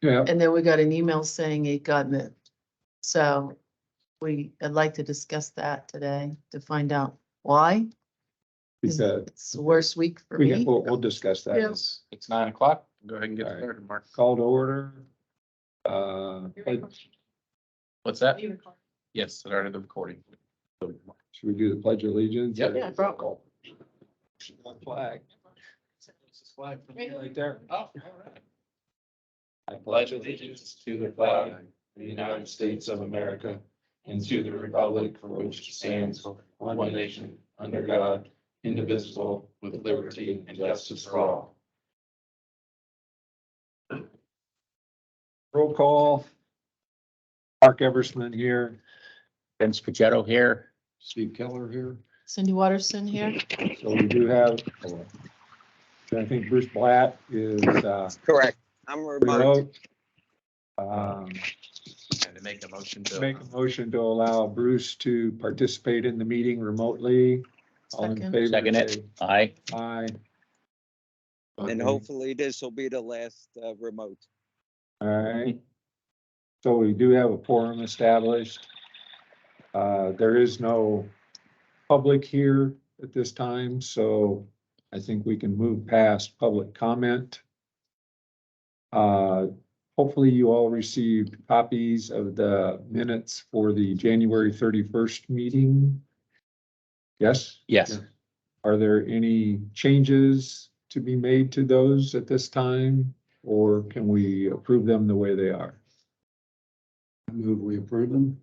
Yeah, And then we got an email saying it got moved. So I'd like to discuss that today to find out why. because It's the worst week for me. we'll discuss that. Yeah. It's 9 o'clock. Go ahead and get All right. started, Mark. Call to order. What's that? Yes, started the recording. Should we do the pledge of allegiance? Yep. Yeah, bro. Flag. Right there. Oh, all right. I pledge allegiance to the flag of the United States of America and to the republic for which it stands, one nation, under God, indivisible, with liberty and justice for all. Roll call. Mark Eversman here. Vince Pichetto here. Steve Keller here. Cindy Watterson here. So we do have, I think Bruce Blatt is, Correct. I'm remote. remote. And to make a motion to. Make a motion to allow Bruce to participate in the meeting remotely. All in Second. favor, Second it. say Aye. aye. And Okay. hopefully this will be the last remote. All right. So we do have a quorum established. There is no public here at this time, so I think we can move past public comment. Hopefully you all received copies of the minutes for the January 31st meeting. Yes? Yes. Are there any changes to be made to those at this time, or can we approve them the way they are? Move we approve them.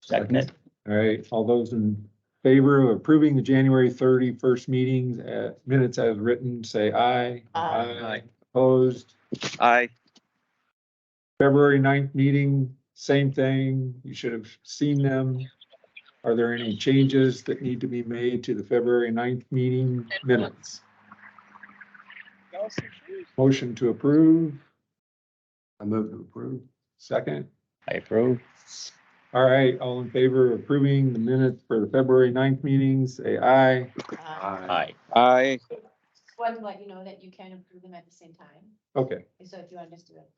Second it. All right, all those in favor of approving the January 31st meetings minutes as written, say aye. Aye. Opposed? Aye. February 9th meeting, same thing. You should have seen them. Are there any changes that need to be made to the February 9th meeting minutes? Motion to approve. I move to approve. Second. I approve. All right, all in favor of approving the minutes for the February 9th meetings, say aye. Aye. Aye. Just wanted to let you know that you can approve them at the same time, Okay, so if you want to just do it.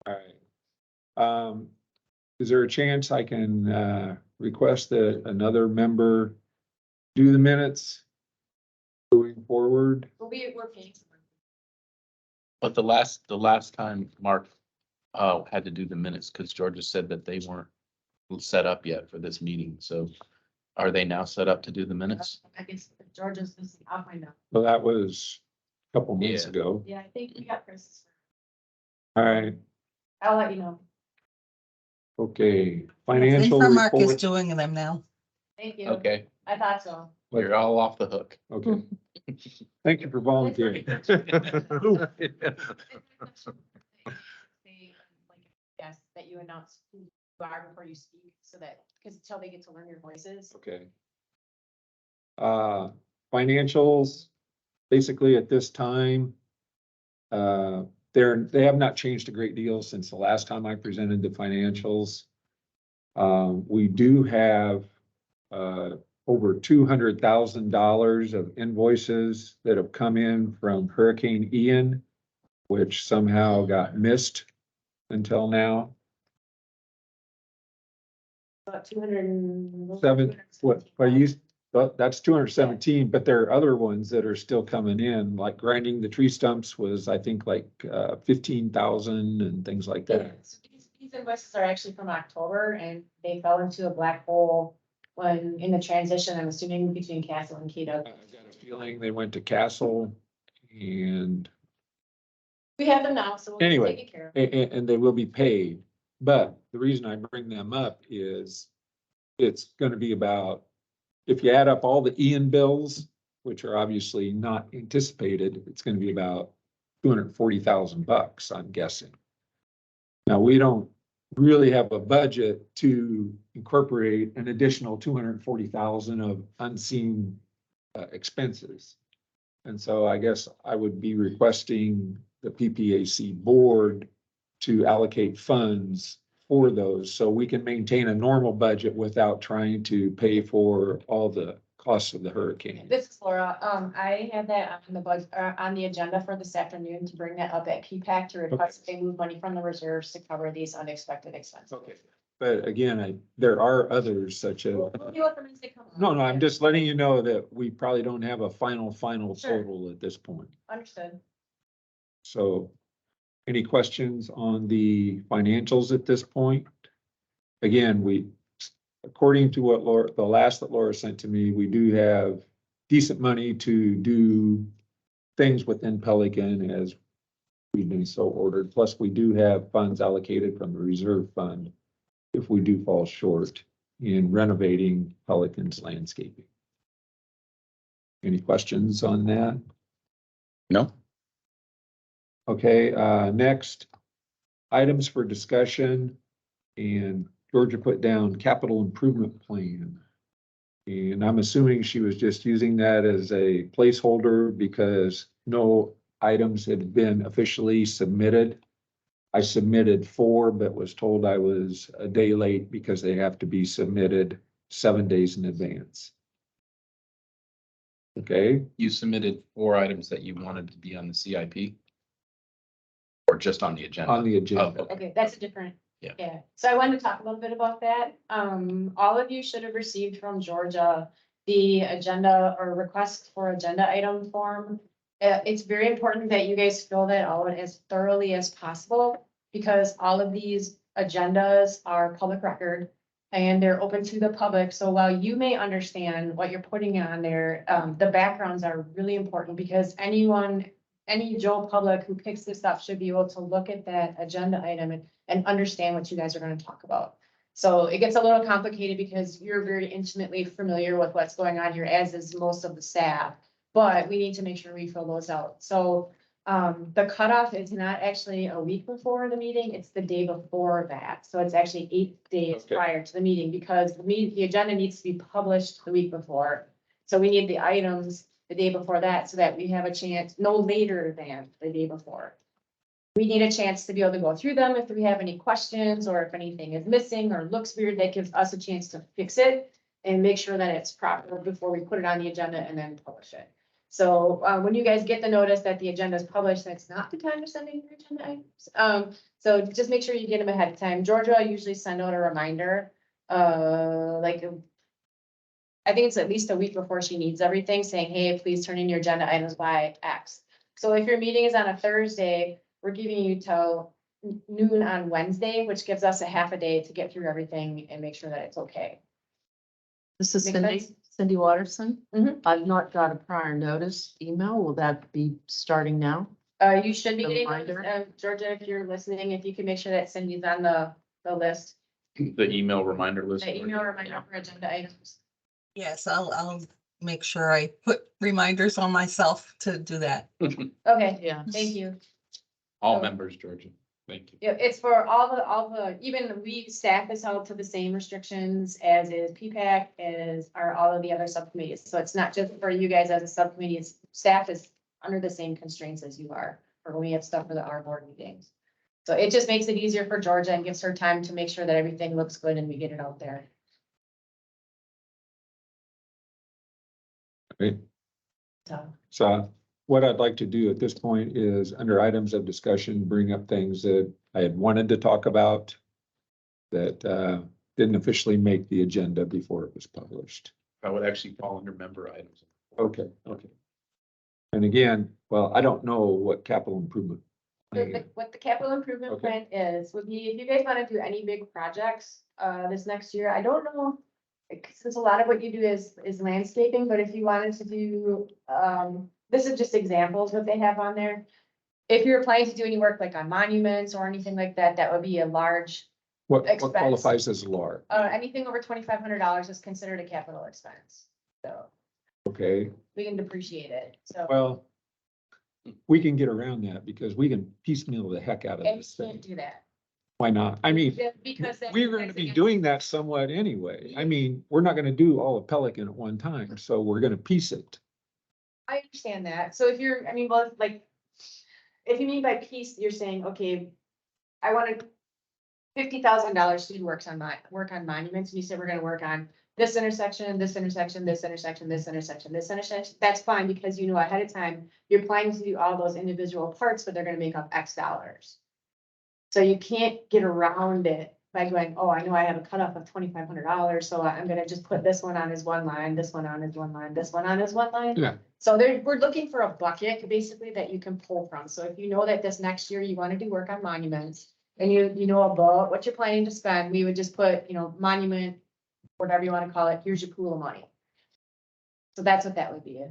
all right. Is there a chance I can request that another member do the minutes going forward? We're paying someone. But the last time Mark had to do the minutes, because Georgia said that they weren't set up yet for this meeting. So are they now set up to do the minutes? I guess Georgia's missing, I'll find out. Well, that was a couple months Yeah. ago. Yeah, I think we got Chris. All right, I'll let you know. okay, financial Mark is report. doing them now. Thank you. Okay, I thought so. you're all off the hook. Okay. Thank you for volunteering. Yes, that you announce who you are before you speak, so that, because until they get to learn your voices. Okay. Financials, basically at this time, they have not changed a great deal since the last time I presented the financials. We do have, over $200,000 of invoices that have come in from Hurricane Ian, which somehow got missed until now. About 200. That's 217, but there are other ones that are still coming in, like grinding the tree stumps was, I think, like 15,000 and things like that. So these invoices are actually from October, and they fell into a black hole when in the transition, I'm assuming, between Castle and Keto. I've got a feeling they went to Castle and We have them now, so we'll Anyway, take care of. and they will be paid. But the reason I bring them up is it's gonna be about, if you add up all the Ian bills, which are obviously not anticipated, it's gonna be about $240,000, I'm guessing. Now, we don't really have a budget to incorporate an additional 240,000 of unseen expenses. And so I guess I would be requesting the PPAC board to allocate funds for those, so we can maintain a normal budget without trying to pay for all the costs of the hurricane. This is Laura. I have that on the on the agenda for this afternoon to bring that up at PPAC to request they move money from the reserves to cover these unexpected expenses. Okay, but again, there are others such as, We'll deal with them as they come up. no, I'm just letting you know that we probably don't have a final Sure. total at this point. Understood. So any questions on the financials at this point? Again, according to what Laura, the last that Laura sent to me, we do have decent money to do things within Pelican as we've been so ordered. Plus, we do have funds allocated from the reserve fund if we do fall short in renovating Pelican's landscaping. Any questions on that? No. Okay, next, items for discussion, and Georgia put down capital improvement plan. And I'm assuming she was just using that as a placeholder because no items had been officially submitted. I submitted 4, but was told I was a day late because they have to be submitted 7 days in advance. Okay, You submitted 4 items that you wanted to be on the CIP? Or just on the agenda? on the Oh, agenda. okay. Okay, that's a different. Yeah. So I wanted to talk a little bit about that. All of you should have received from Georgia the agenda or request for agenda item form. It's very important that you guys fill that out as thoroughly as possible because all of these agendas are public record and they're open to the public. So while you may understand what you're putting on there, the backgrounds are really important because any Joe public who picks this up should be able to look at that agenda item and understand what you guys are gonna talk about. So it gets a little complicated because you're very intimately familiar with what's going on here, as is most of the staff. But we need to make sure we fill those out. So the cutoff is not actually a week before the meeting, it's the day before that. So it's actually 8 days Okay. prior to the meeting because the agenda needs to be published the week before. So we need the items the day before that so that we have a chance, no later than the day before. We need a chance to be able to go through them if we have any questions or if anything is missing or looks weird, that gives us a chance to fix it and make sure that it's proper before we put it on the agenda and then publish it. So when you guys get the notice that the agenda is published, that's not the time to send in your agenda items. So just make sure you get them ahead of time. Georgia usually send out a reminder, I think it's at least a week before she needs everything, saying, hey, please turn in your agenda items by X. So if your meeting is on a Thursday, we're giving you till noon on Wednesday, which gives us a half a day to get through everything and make sure that it's okay. This is Make Cindy, sense? Cindy Watterson. Mhm. I've not got a prior notice email. Will that be starting now? You should be The getting, reminder? Georgia, if you're listening, if you can make sure that Cindy's on the list, The email reminder list? the email reminder for agenda items. Yes, I'll make sure I put reminders on myself to do that. Okay, Yeah. thank you. All members, Georgia. Thank you. Yeah, it's for all the, even we staff is held to the same restrictions as is PPAC, are all of the other subcommittees. So it's not just for you guys as a subcommittee, it's staff is under the same constraints as you are, for when we have stuff for our board meetings. So it just makes it easier for Georgia and gives her time to make sure that everything looks good and we get it out there. Right. So, So what I'd like to do at this point is, under items of discussion, bring up things that I had wanted to talk about that didn't officially make the agenda before it was published. That would actually fall under member items. Okay. And again, well, I don't know what capital improvement. what the capital improvement Okay. plan is, would be if you guys want to do any big projects, this next year, I don't know. Since a lot of what you do is landscaping, but if you wanted to do, this is just examples what they have on there. If you're planning to do any work like on monuments or anything like that, that would be a large, What Expense. qualifies as large? anything over $2,500 is considered a capital expense. So Okay, we can depreciate it, so. well, we can get around that because we can piecemeal the heck out of And you this can't thing. do that. Why not? I mean, Because that- we're going to that's be against- doing that somewhat anyway. I mean, we're not going to do all of Pelican at one time, so we're going to piece it. I understand that. So if you're, I mean, well, like, if you mean by piece, you're saying, okay, I wanted $50,000 to do work on monuments, and you said we're gonna work on this intersection, this intersection, this intersection, this intersection, this intersection, that's fine, because you know ahead of time, you're planning to do all those individual parts, but they're gonna make up X dollars. So you can't get around it by going, oh, I know I have a cutoff of $2,500, so I'm gonna just put this one on as one line, this one on as one line, this one on as one line. Yeah. So we're looking for a bucket basically that you can pull from. So if you know that this next year you wanna do work on monuments, and you know about what you're planning to spend, we would just put, you know, monument, whatever you wanna call it, here's your pool of money. So that's what that would be.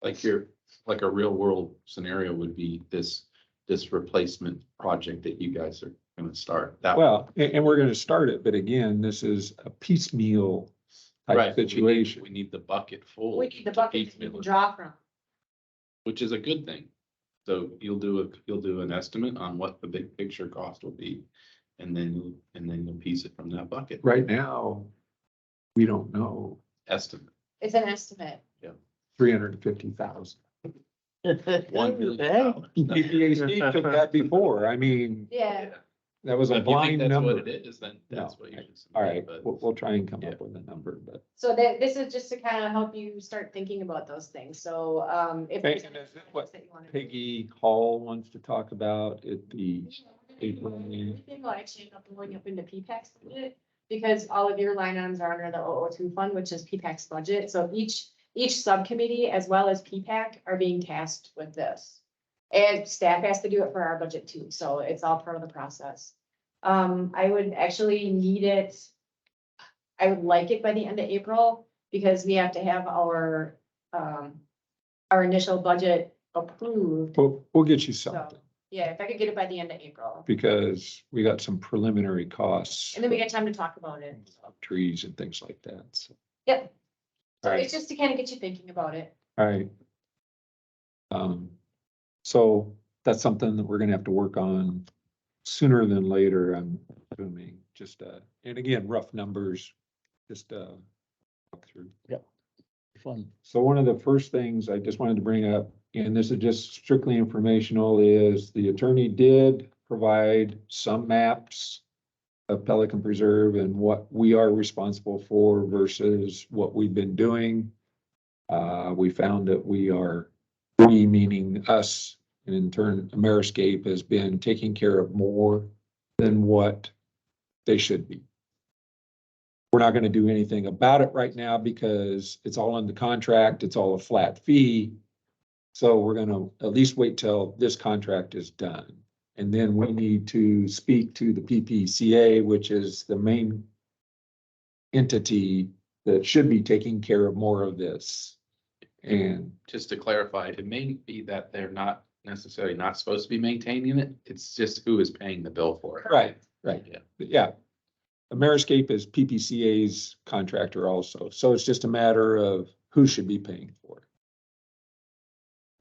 Like a real world scenario would be this replacement project that you guys are gonna start. That Well, and we're gonna start it, but again, this is a piecemeal type right, situation. we need the bucket full. We need the to bucket you piecemeal can it, draw from. which is a good thing. So you'll do an estimate on what the big picture cost will be, and then you'll piece it from that bucket. Right now, we don't know, Estimate. It's an estimate. 350,000. $1 million. PPAC took that before. I mean, Yeah. that was a If you think blind that's number. what it is, then that's No. what you should. All right, But we'll try and come Yeah. up with a number, but. So this is just to kind of help you start thinking about those things. So, if. there's Peyton, is it anything what else that you wanna do. Peggy Hall wants to talk about at the, April meeting. Everything will actually end up going up into P-PAC's budget, because all of your line items are under the 002 fund, which is P-PAC's budget. So each subcommittee as well as P-PAC are being tasked with this. And staff has to do it for our budget too, so it's all part of the process. I would actually need it. I would like it by the end of April, because we have to have our initial budget approved. We'll get you So, something, yeah, if I could get it by the end of April, because we got some preliminary costs. and then we get time to talk about it. Trees and things like that, so. Yep. So All right. it's just to kind of get you thinking about it. All right. So that's something that we're gonna have to work on sooner than later, I'm assuming, just, and again, rough numbers, just, walk through. Fun. So one of the first things I just wanted to bring up, and this is just strictly informational, is the attorney did provide some maps of Pelican Preserve and what we are responsible for versus what we've been doing. We found that we, meaning us, and in turn, Ameriscape has been taking care of more than what they should be. We're not gonna do anything about it right now because it's all in the contract, it's all a flat fee. So we're gonna at least wait till this contract is done. And then we need to speak to the PPCA, which is the main entity that should be taking care of more of this. And just to clarify, it may be that they're not necessarily not supposed to be maintaining it. It's just who is paying the bill for it. right, Yeah. yeah. Ameriscape is PPCA's contractor also, so it's just a matter of who should be paying for it.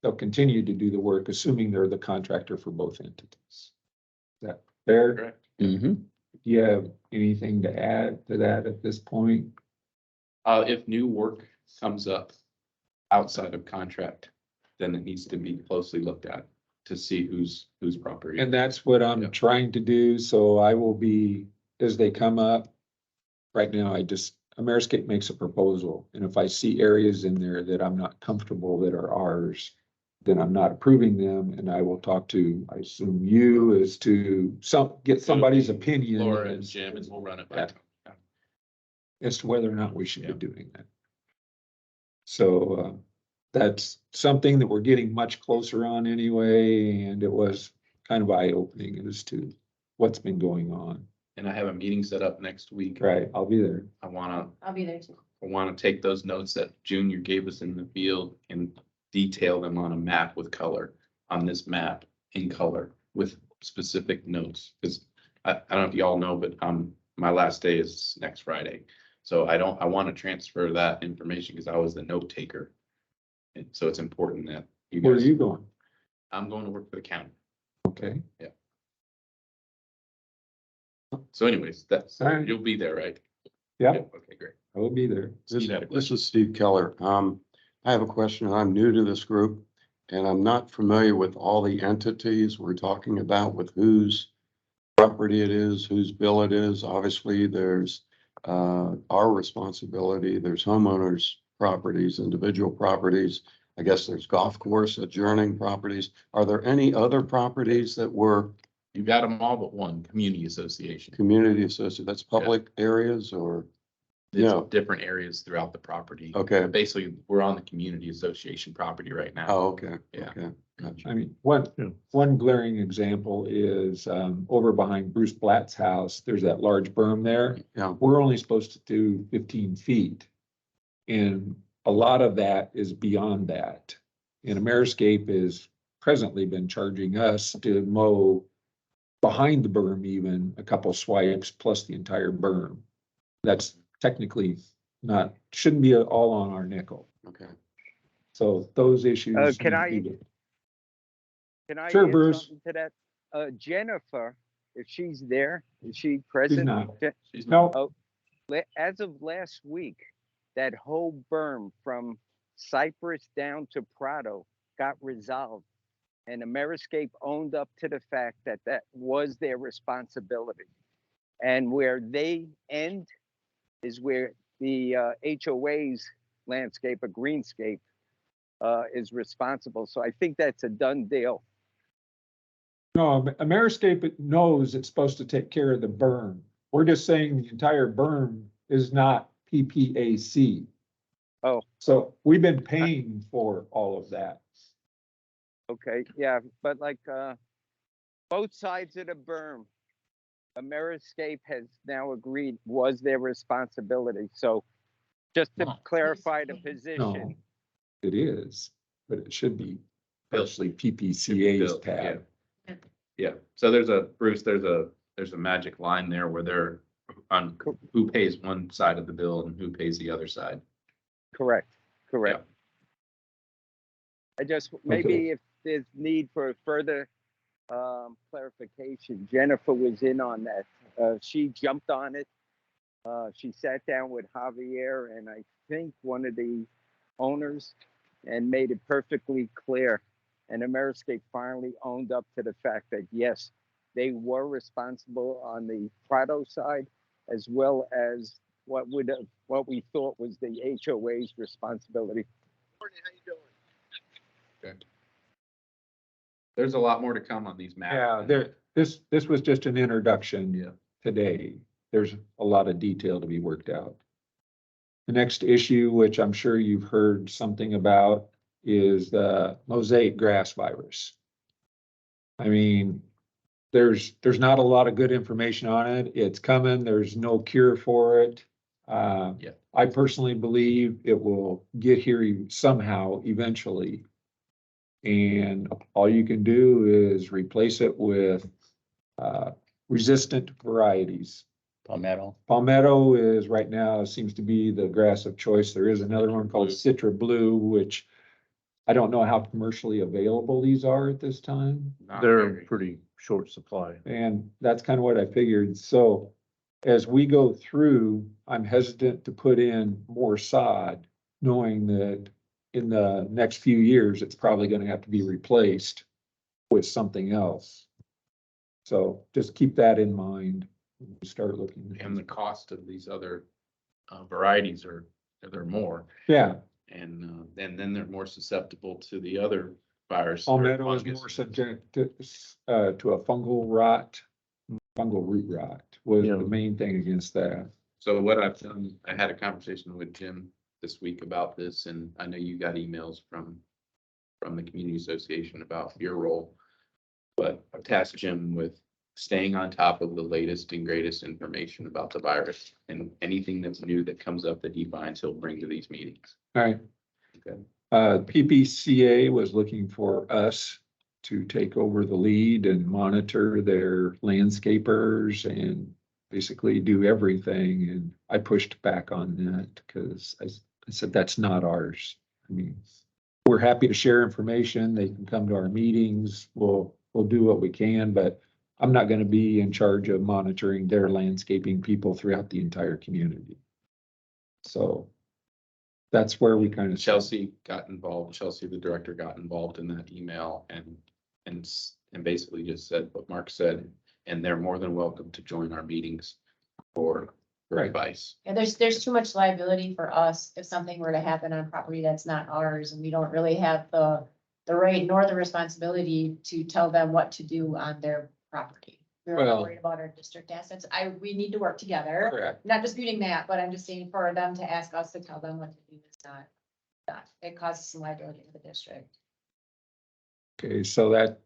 They'll continue to do the work, assuming they're the contractor for both entities. Is that fair? Correct. Mm-hmm. Do you have anything to add to that at this point? If new work comes up outside of contract, then it needs to be closely looked at to see whose property. And that's what I'm Yeah. trying to do, so I will be, as they come up. Right now, Ameriscape makes a proposal, and if I see areas in there that I'm not comfortable that are ours, then I'm not approving them, and I will talk to, I assume you, as to get somebody's opinion. Laura and as- Jim, and we'll run it Yeah. by. As to whether or not we should be Yeah. doing that. So, that's something that we're getting much closer on anyway, and it was kind of eye-opening as to what's been going on. And I have a meeting set up next week. Right, I'll be there. I I'll be there too. wanna take those notes that Junior gave us in the field and detail them on a map with color, on this map in color with specific notes. Cause I don't know if y'all know, but my last day is next Friday. So I want to transfer that information because I was the note taker. And so it's important that you Where are guys, you going? I'm going to work for the county. Okay, So anyways, that's, All right. you'll be there, right? yeah, Okay, great. I will be there. Steve had a This is Steve Keller. I have a question. I'm new to this group and I'm not familiar with all the entities we're talking about, with whose property it is, whose bill it is. Obviously, there's our responsibility. There's homeowners' properties, individual properties. I guess there's golf course adjourning properties. Are there any other properties that were You got them all but one, community association. community associated, that's public areas or? It's No. different areas throughout the property. Okay. But basically, we're on the community association property right now. Oh, okay, Yeah. okay, gotcha. I mean, one glaring example is, over behind Bruce Blatt's house, there's that large berm there. Yeah, We're only supposed to do 15 feet. And a lot of that is beyond that. And Ameriscape is presently been charging us to mow behind the berm even a couple swipes plus the entire berm. That's technically not, shouldn't be all on our nickel. okay. So those issues. Can need I- to be- Can I Sure, add Bruce. something to that? Jennifer, if she's there, is she She's present? not. She's No, As of last week, that whole berm from Cypress down to Prado got resolved. And Ameriscape owned up to the fact that that was their responsibility. And where they end is where the HOA's landscape, a greenscape, is responsible. So I think that's a done deal. no, Ameriscape knows it's supposed to take care of the berm. We're just saying the entire berm is not PPAC. Oh. So we've been paying for all of that. Okay, yeah, but like both sides of the berm, Ameriscape has now agreed was their responsibility. So just to No. clarify the No, position, it is, but it should be Bill. partially PPCA's Bill, tab. Yeah, so Bruce, there's a magic line there where they're on who pays one side of the bill and who pays the other side. correct. I just, maybe if there's need for further clarification, Jennifer was in on that. She jumped on it. She sat down with Javier and I think one of the owners and made it perfectly clear. And Ameriscape finally owned up to the fact that, yes, they were responsible on the Prado side, as well as what we thought was the HOA's responsibility. There's a lot more to come on these maps. Yeah, this was just an introduction today. There's a lot of detail to be worked out. The next issue, which I'm sure you've heard something about, is the mosaic grass virus. I mean, there's not a lot of good information on it. It's coming. There's no cure for it. I personally believe it will get here somehow eventually. And all you can do is replace it with resistant varieties. Palmetto is right now seems to be the grass of choice. There is another one called Citra Blue, which I don't know how commercially available these are at this time. Not They're very. pretty short supply. And that's kind of what I figured. So as we go through, I'm hesitant to put in more sod, knowing that in the next few years, it's probably going to have to be replaced with something else. So just keep that in mind when we start looking. And the cost of these other varieties they're more. Yeah, And then they're more susceptible to the other virus. or palmetto is fungus. more subject to a fungal root rot was Yeah. the main thing against that. So what I've done, I had a conversation with Jim this week about this, and I know you got emails from the community association about your role. But I've tasked Jim with staying on top of the latest and greatest information about the virus, and anything that's new that comes up that he finds, he'll bring to these meetings. All right. Okay. PPCA was looking for us to take over the lead and monitor their landscapers and basically do everything. And I pushed back on that because I said, that's not ours. I mean, we're happy to share information. They can come to our meetings. We'll do what we can, but I'm not going to be in charge of monitoring their landscaping people throughout the entire community. So that's where we kind of. Chelsea got involved. Chelsea, the director, got involved in that email and basically just said what Mark said, and they're more than welcome to join our meetings for Right. advice. Yeah, there's too much liability for us if something were to happen on property that's not ours, and we don't really have the right nor the responsibility to tell them what to do on their property. We're Well- worried about our district assets. We need to work together. Correct. Not disputing that, but I'm just saying for them to ask us to tell them what to do, it's not, it causes some liability to the district. Okay, so that,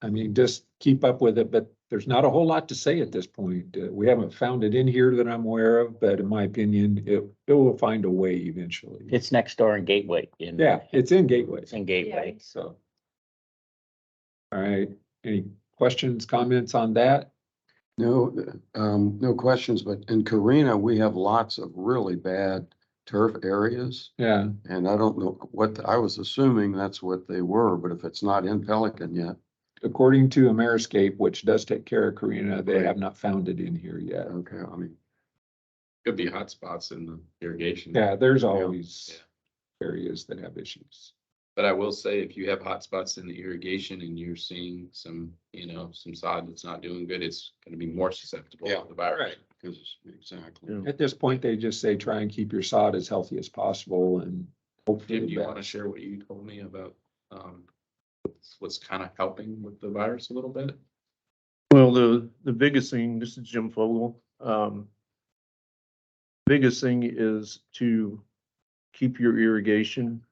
I mean, just keep up with it, but there's not a whole lot to say at this point. We haven't found it in here that I'm aware of, but in my opinion, it will find a way eventually. It's next door in Gateway. Yeah, it's in Gateway, It's in Gateway. so. All right, any questions, comments on that? No, no questions, but in Carina, we have lots of really bad turf areas. Yeah, And I don't know what, I was assuming that's what they were, but if it's not in Pelican yet, according to Ameriscape, which does take care of Carina, they have not found it in here yet. okay, I mean, Could be hot spots in the irrigation. Yeah, there's always areas that have issues. But I will say, if you have hot spots in the irrigation and you're seeing some, some sod that's not doing good, it's gonna be more susceptible Yeah, to the virus. because exactly. At this point, they just say, try and keep your sod as healthy as possible and hope for Jim, the do you want to best. share what you told me about, what's kind of helping with the virus a little bit? Well, the biggest thing, this is Jim Fogel. Biggest thing is to keep your irrigation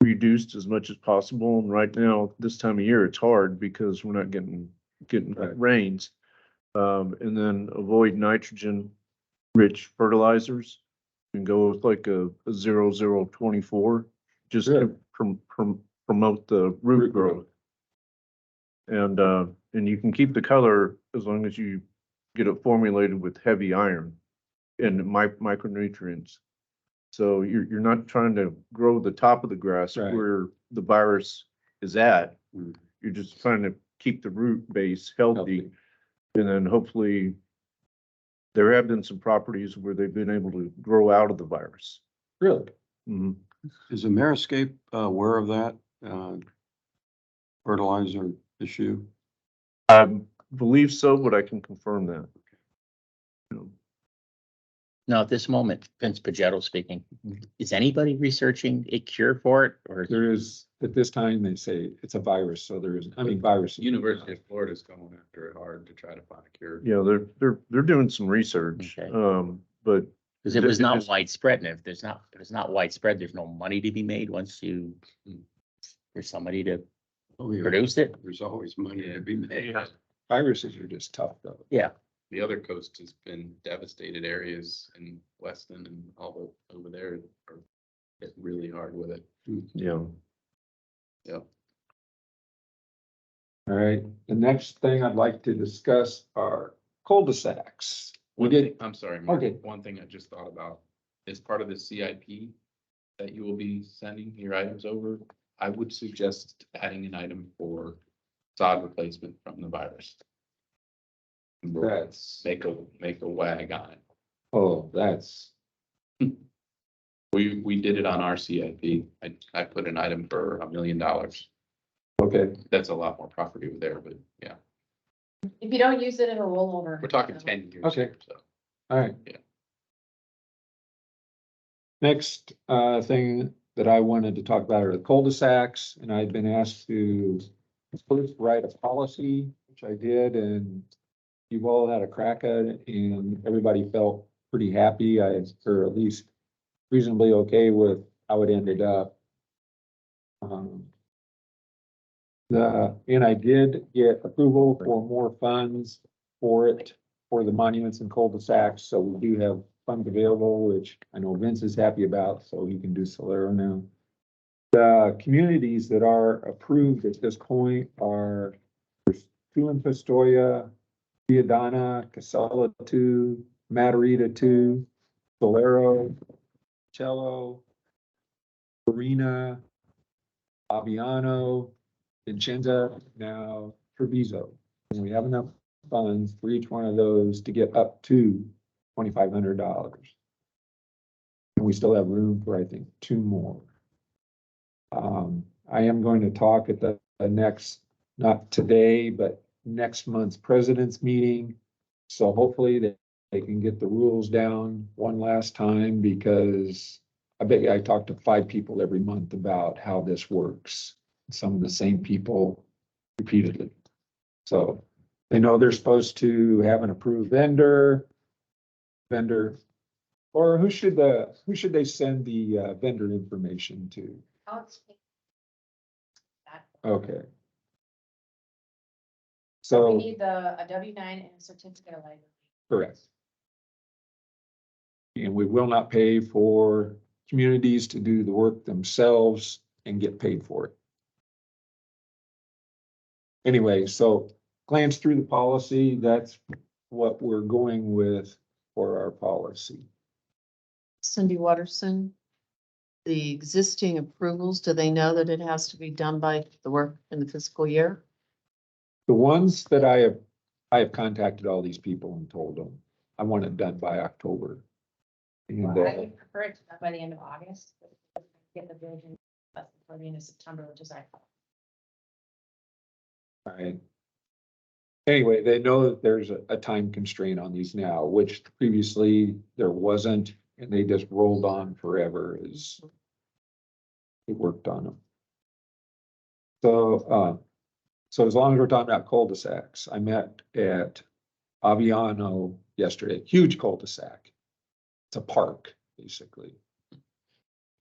reduced as much as possible. And right now, this time of year, it's hard because we're not getting Right. rains. And then avoid nitrogen rich fertilizers and go with like a 0024, just to promote the root growth. And you can keep the color as long as you get it formulated with heavy iron and micronutrients. So you're not trying to grow the top of the grass Right. where the virus is at. Mm. You're just trying to keep the root base healthy. Healthy. And then hopefully there have been some properties where they've been able to grow out of the virus. Really? Mhm. Is Ameriscape aware of that fertilizer issue? I believe so, but I can confirm that. Now, at this moment, Vince Pagetto speaking, is anybody researching a cure for it or? There is, at this time, they say it's a virus, so there is, I mean, virus. University of Florida is going after it hard to try to find a cure. Yeah, they're doing some research, Okay. but Because it was It not is- widespread, and if it's not widespread, there's no money to be made once there's somebody to Oh, yeah. produce it. There's always money to be made. Viruses are just tough though. The other coast has been devastated areas in Weston and all over there are hit really hard with it. yeah. Yep. All right, the next thing I'd like to discuss are cul-de-sacs. We did, I'm sorry, Mark, Okay. one thing I just thought about, as part of the CIP that you will be sending your items over, I would suggest adding an item for sod replacement from the virus. that's, Make a wag on it. oh, that's, We did it on our CIP. I put an item for $1 million. okay, That's a lot more property over there, but yeah, If you don't use it, it'll roll over. we're talking 10 years. Okay. here, so. all right. Yeah. Next, thing that I wanted to talk about are the cul-de-sacs, and I've been asked to first write a policy, which I did, and you've all had a crack at it, and everybody felt pretty happy, or at least reasonably okay with how it ended up. And I did get approval for more funds for it, for the monuments and cul-de-sacs, so we do have funds available, which I know Vince is happy about, so he can do Solero now. The communities that are approved at this point are, there's two in Pistoia, Viadana, Casella 2, Matarita 2, Solero, Cello, Farina, Aviano, Vincenza, now Treviso. And we have enough funds for each one of those to get up to $2,500. And we still have room for, I think, two more. I am going to talk at the next, not today, but next month's president's meeting. So hopefully they can get the rules down one last time, because I bet you I talk to 5 people every month about how this works. Some of the same people repeatedly. So they know they're supposed to have an approved vendor, or who should they send the vendor information to? I'll explain that. Okay. We So, need a W-9 and a certificate of liability. correct. And we will not pay for communities to do the work themselves and get paid for it. Anyway, so glance through the policy, that's what we're going with for our policy. Cindy Watterson, the existing approvals, do they know that it has to be done by the work in the fiscal year? The ones that I have contacted all these people and told them, I want it done by October. And, Well, I would prefer it to be done by the end of August. But get the building before the end of September, which is our. all right. Anyway, they know that there's a time constraint on these now, which previously there wasn't, and they just rolled on forever as they worked on them. So as long as we're talking about cul-de-sacs, I met at Aviano yesterday, huge cul-de-sac. It's a park, basically.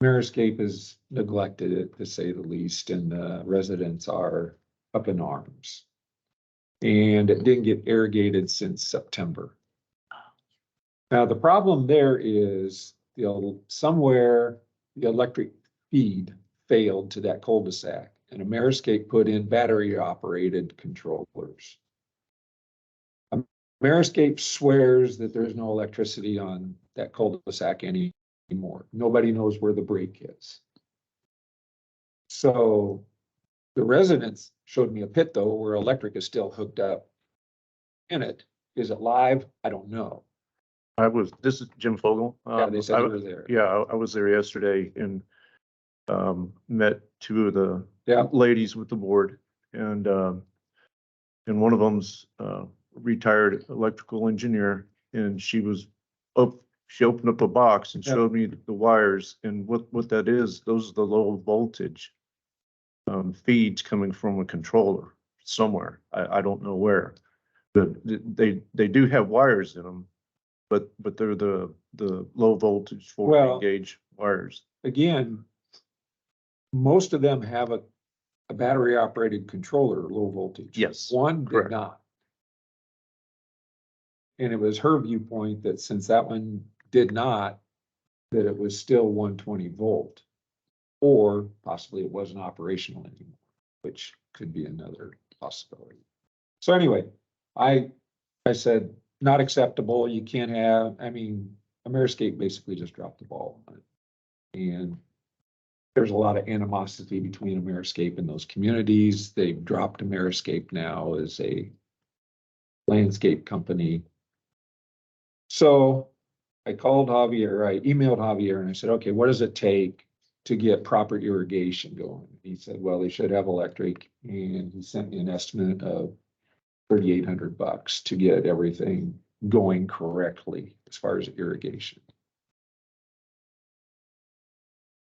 Meriscape has neglected it, to say the least, and the residents are up in arms. And it didn't get irrigated since September. Now, the problem there is somewhere the electric feed failed to that cul-de-sac, and Meriscape put in battery-operated controllers. Meriscape swears that there's no electricity on that cul-de-sac anymore. Nobody knows where the break is. So the residents showed me a pit, though, where electric is still hooked up in it. Is it live? I don't know. This is Jim Fogel. Yeah, they said I- you were there. Yeah, I was there yesterday and met 2 of the Yeah. ladies with the board, and one of them's retired electrical engineer, and she opened up a box and Yeah. showed me the wires, and what that is, those are the low voltage feeds coming from a controller somewhere. I don't know where, but they do have wires in them, but they're the low voltage 40 Well- gauge wires. Again, most of them have a battery operated controller, low voltage. Yes, One did correct. not. And it was her viewpoint that since that one did not, that it was still 120 volt. Or possibly it wasn't operational anymore, which could be another possibility. So anyway, I said, not acceptable. You can't have, Meriscape basically just dropped the ball on it. And there's a lot of animosity between Meriscape and those communities. They've dropped Meriscape now as a landscape company. So I called Javier, I emailed Javier and I said, okay, what does it take to get proper irrigation going? He said, well, they should have electric, and he sent me an estimate of $3,800 to get everything going correctly as far as irrigation.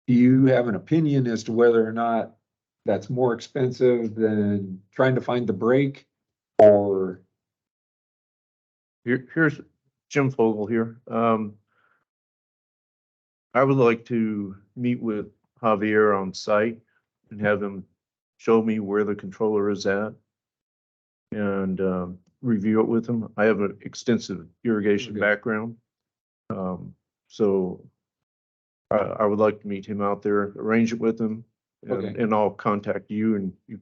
Do you have an opinion as to whether or not that's more expensive than trying to find the break, or? Here's Jim Fogel here. I would like to meet with Javier on site and have him show me where the controller is at and review it with him. I have an extensive irrigation Okay. background. So I would like to meet him out there, arrange it with him, Okay. and I'll contact you, and you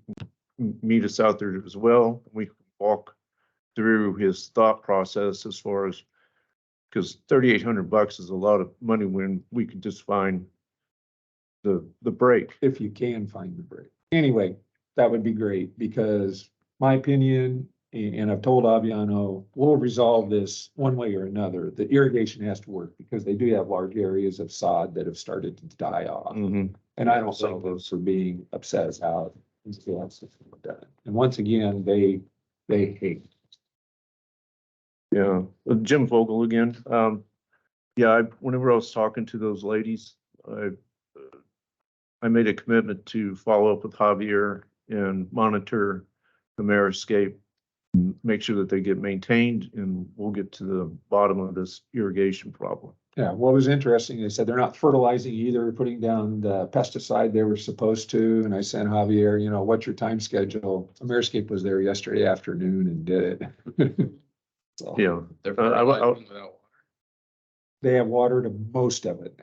can meet us out there as well. We can walk through his thought process as far as, because $3,800 is a lot of money when we could just find the break. If you can find the break. Anyway, that would be great, because my opinion, and I've told Aviano, we'll resolve this one way or another. The irrigation has to work, because they do have large areas of sod that have started to die off. Mhm. And I don't think those are being upset as how these fields have been done. And once again, they hate. Yeah, Jim Vogel again. Whenever I was talking to those ladies, I made a commitment to follow up with Javier and monitor the Meriscape, and make sure that they get maintained, and we'll get to the bottom of this irrigation problem. Yeah, what was interesting, they said they're not fertilizing either, putting down the pesticide they were supposed to, and I sent Javier, what's your time schedule? Meriscape was there yesterday afternoon and did it. So, Yeah, They're I- fertilizing without water. they have water to most of it,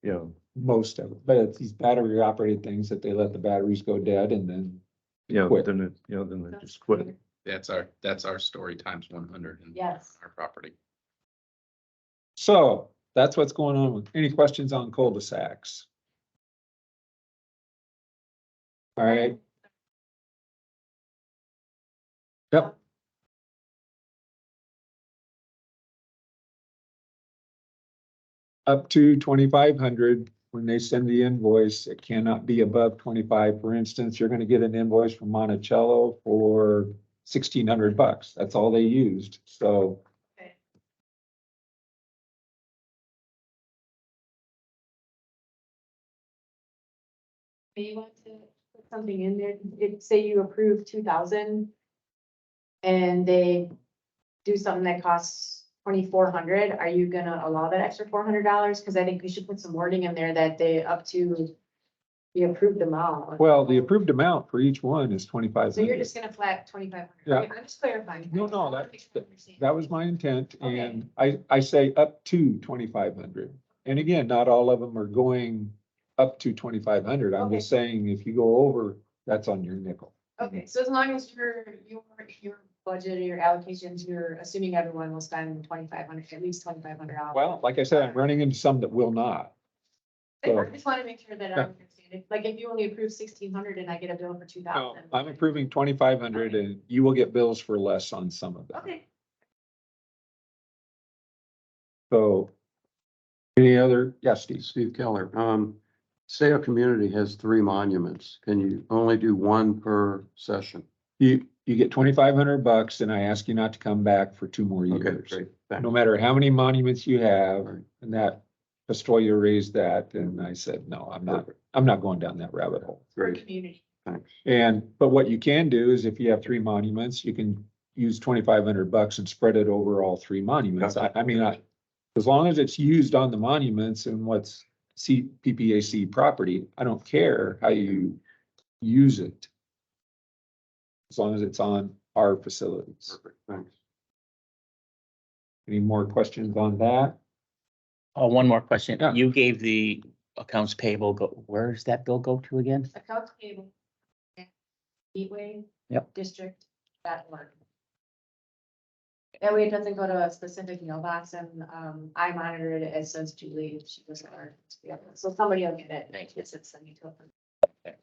yeah, most of it, but it's these battery operated things that they let the batteries go dead and then, yeah, Quit. then they just quit. That's our story times 100 in Yes. our property. so that's what's going on. Any questions on cul-de-sacs? All right. Yep. Up to 2,500. When they send the invoice, it cannot be above 25. For instance, you're gonna get an invoice from Monticello for $1,600. That's all they used, so. Okay. May you want to put something in there, say you approve 2,000. And they do something that costs 2,400, are you gonna allow that extra $400? Cause I think we should put some wording in there that they up to the approved amount. Well, the approved amount for each one is 2,500. So you're just gonna flat 2,500? Yeah. Okay, I'm just clarifying. No, I just no, wanna make sure I understand. That was my intent, Okay. and I say up to 2,500. And again, not all of them are going up to 2,500. I'm just saying, if you go over, that's on your nickel. Okay, so as long as your budget or your allocations, you're assuming everyone will spend 2,500, at least $2,500. Well, like I said, I'm running into some that will not. I just wanna make sure that I understand it. Like if you only approve 1,600 and I get a bill for 2,000. No, I'm approving 2,500 and you will get bills for less on some of them. Okay. So. Any other, yes, Steve? Steve Keller, say a community has 3 monuments, can you only do 1 per session? You get $2,500 and I ask you not to come back for 2 more Okay, years. great, thanks. No matter how many monuments you have, and that Pistoia raised that, and I said, no, I'm not going down that rabbit hole. For Great, community. thanks. But what you can do is if you have 3 monuments, you can use $2,500 and spread it over all 3 monuments. As long as it's used on the monuments and what's PPAC property, I don't care how you use it. As long as it's on our facilities. Perfect, thanks. Any more questions on that? Oh, one more question. Yeah. You gave the accounts payable, where does that bill go to again? Accounts payable. Gateway. Yep. District.org. That way it doesn't go to a specific mailbox and, I monitor it as says Julie, she was our, so somebody will get it. Thank you. It's sending to them.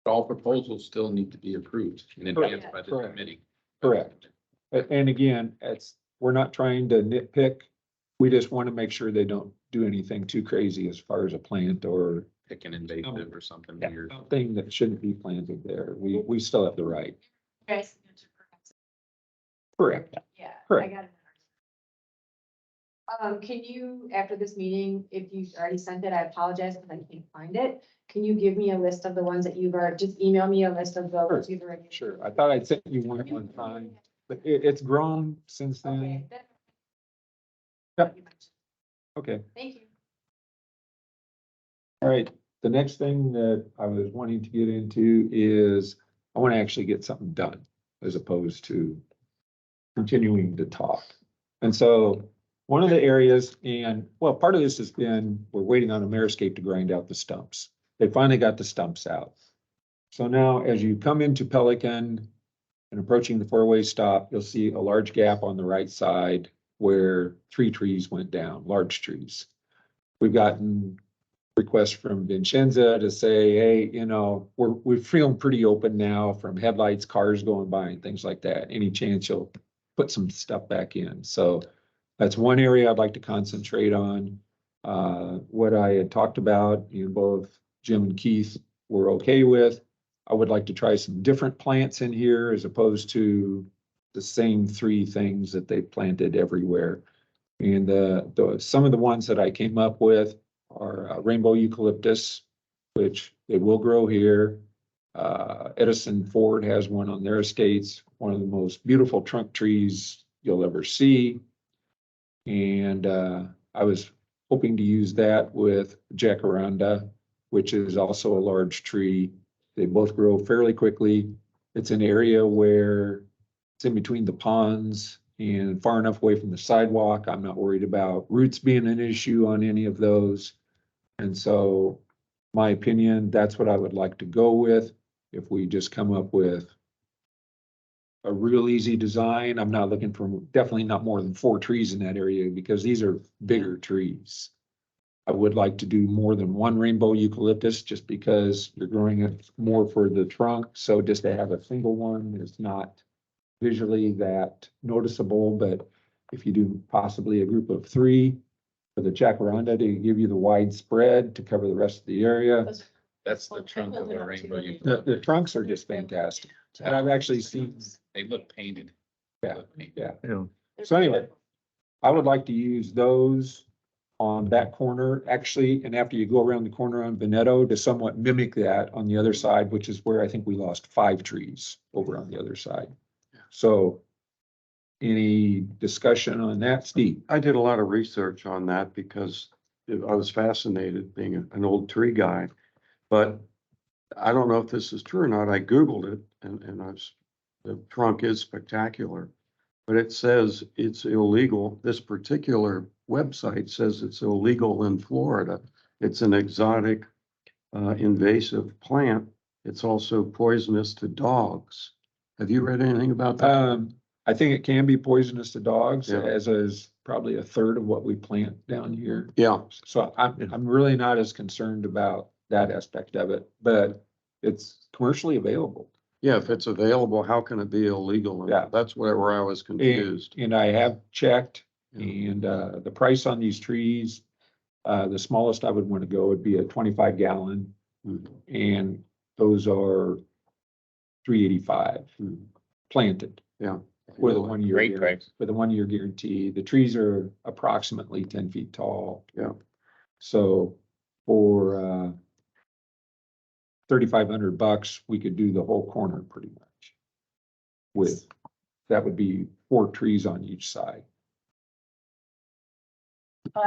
All proposals still need to be approved in advance by the Correct. committee. Correct. And again, we're not trying to nitpick. We just want to make sure they don't do anything too crazy as far as a plant or Pick an invasive or something Yeah. weird. something that shouldn't be planted there. We still have the right. Guys, Correct. yeah, I Correct. got it. Can you, after this meeting, if you've already sent it, I apologize because I can't find it. Can you give me a list of the ones that you've already, just email me a list of the ones you've already. Sure. I thought I'd sent you one time, but it's grown since then. Okay. Yep. Okay. Thank you. All right. The next thing that I was wanting to get into is I want to actually get something done as opposed to continuing to talk. And so one of the areas, and well, part of this has been, we're waiting on Meriscape to grind out the stumps. They finally got the stumps out. So now as you come into Pelican and approaching the 4-way stop, you'll see a large gap on the right side where 3 trees went down, large trees. We've gotten requests from Vincenza to say, hey, we're feeling pretty open now from headlights, cars going by and things like that. Any chance you'll put some stuff back in? So that's one area I'd like to concentrate on. What I had talked about, both Jim and Keith were okay with. I would like to try some different plants in here as opposed to the same three things that they planted everywhere. And some of the ones that I came up with are rainbow eucalyptus, which it will grow here. Edison Ford has one on their estates, one of the most beautiful trunk trees you'll ever see. And I was hoping to use that with jacaranda, which is also a large tree. They both grow fairly quickly. It's an area where it's in between the ponds and far enough away from the sidewalk. I'm not worried about roots being an issue on any of those. And so, my opinion, that's what I would like to go with. If we just come up with a real easy design, I'm not looking for, definitely not more than 4 trees in that area because these are bigger trees. I would like to do more than 1 rainbow eucalyptus just because you're growing it more for the trunk. So just to have a single one is not visually that noticeable, but if you do possibly a group of 3 for the jacaranda to give you the wide spread to cover the rest of the area. That's the trunk of a rainbow. The trunks are just fantastic. And I've actually seen, They look painted. Yeah. They look painted. yeah. Yeah. So anyway, I would like to use those on that corner, actually, and after you go around the corner on Veneto to somewhat mimic that on the other side, which is where I think we lost 5 trees over on the other side. So any discussion on that, Steve? I did a lot of research on that because I was fascinated being an old tree guy. But I don't know if this is true or not. I Googled it and the trunk is spectacular. But it says it's illegal. This particular website says it's illegal in Florida. It's an exotic invasive plant. It's also poisonous to dogs. Have you read anything about that? I think it can be poisonous to dogs, Yeah. as is probably a third of what we plant down here. Yeah, So I'm really not as concerned about that aspect of it, but it's commercially available. yeah, if it's available, how can it be illegal? And Yeah. that's where I was confused. And I have checked, Yeah. and the price on these trees, the smallest I would want to go would be a 25 gallon, and those are 385 planted. Yeah. With a 1 year Great guarantee, price. with a 1 year guarantee. The trees are approximately 10 feet tall. Yeah. So for 3,500 bucks, we could do the whole corner pretty much. With, that would be 4 trees on each side.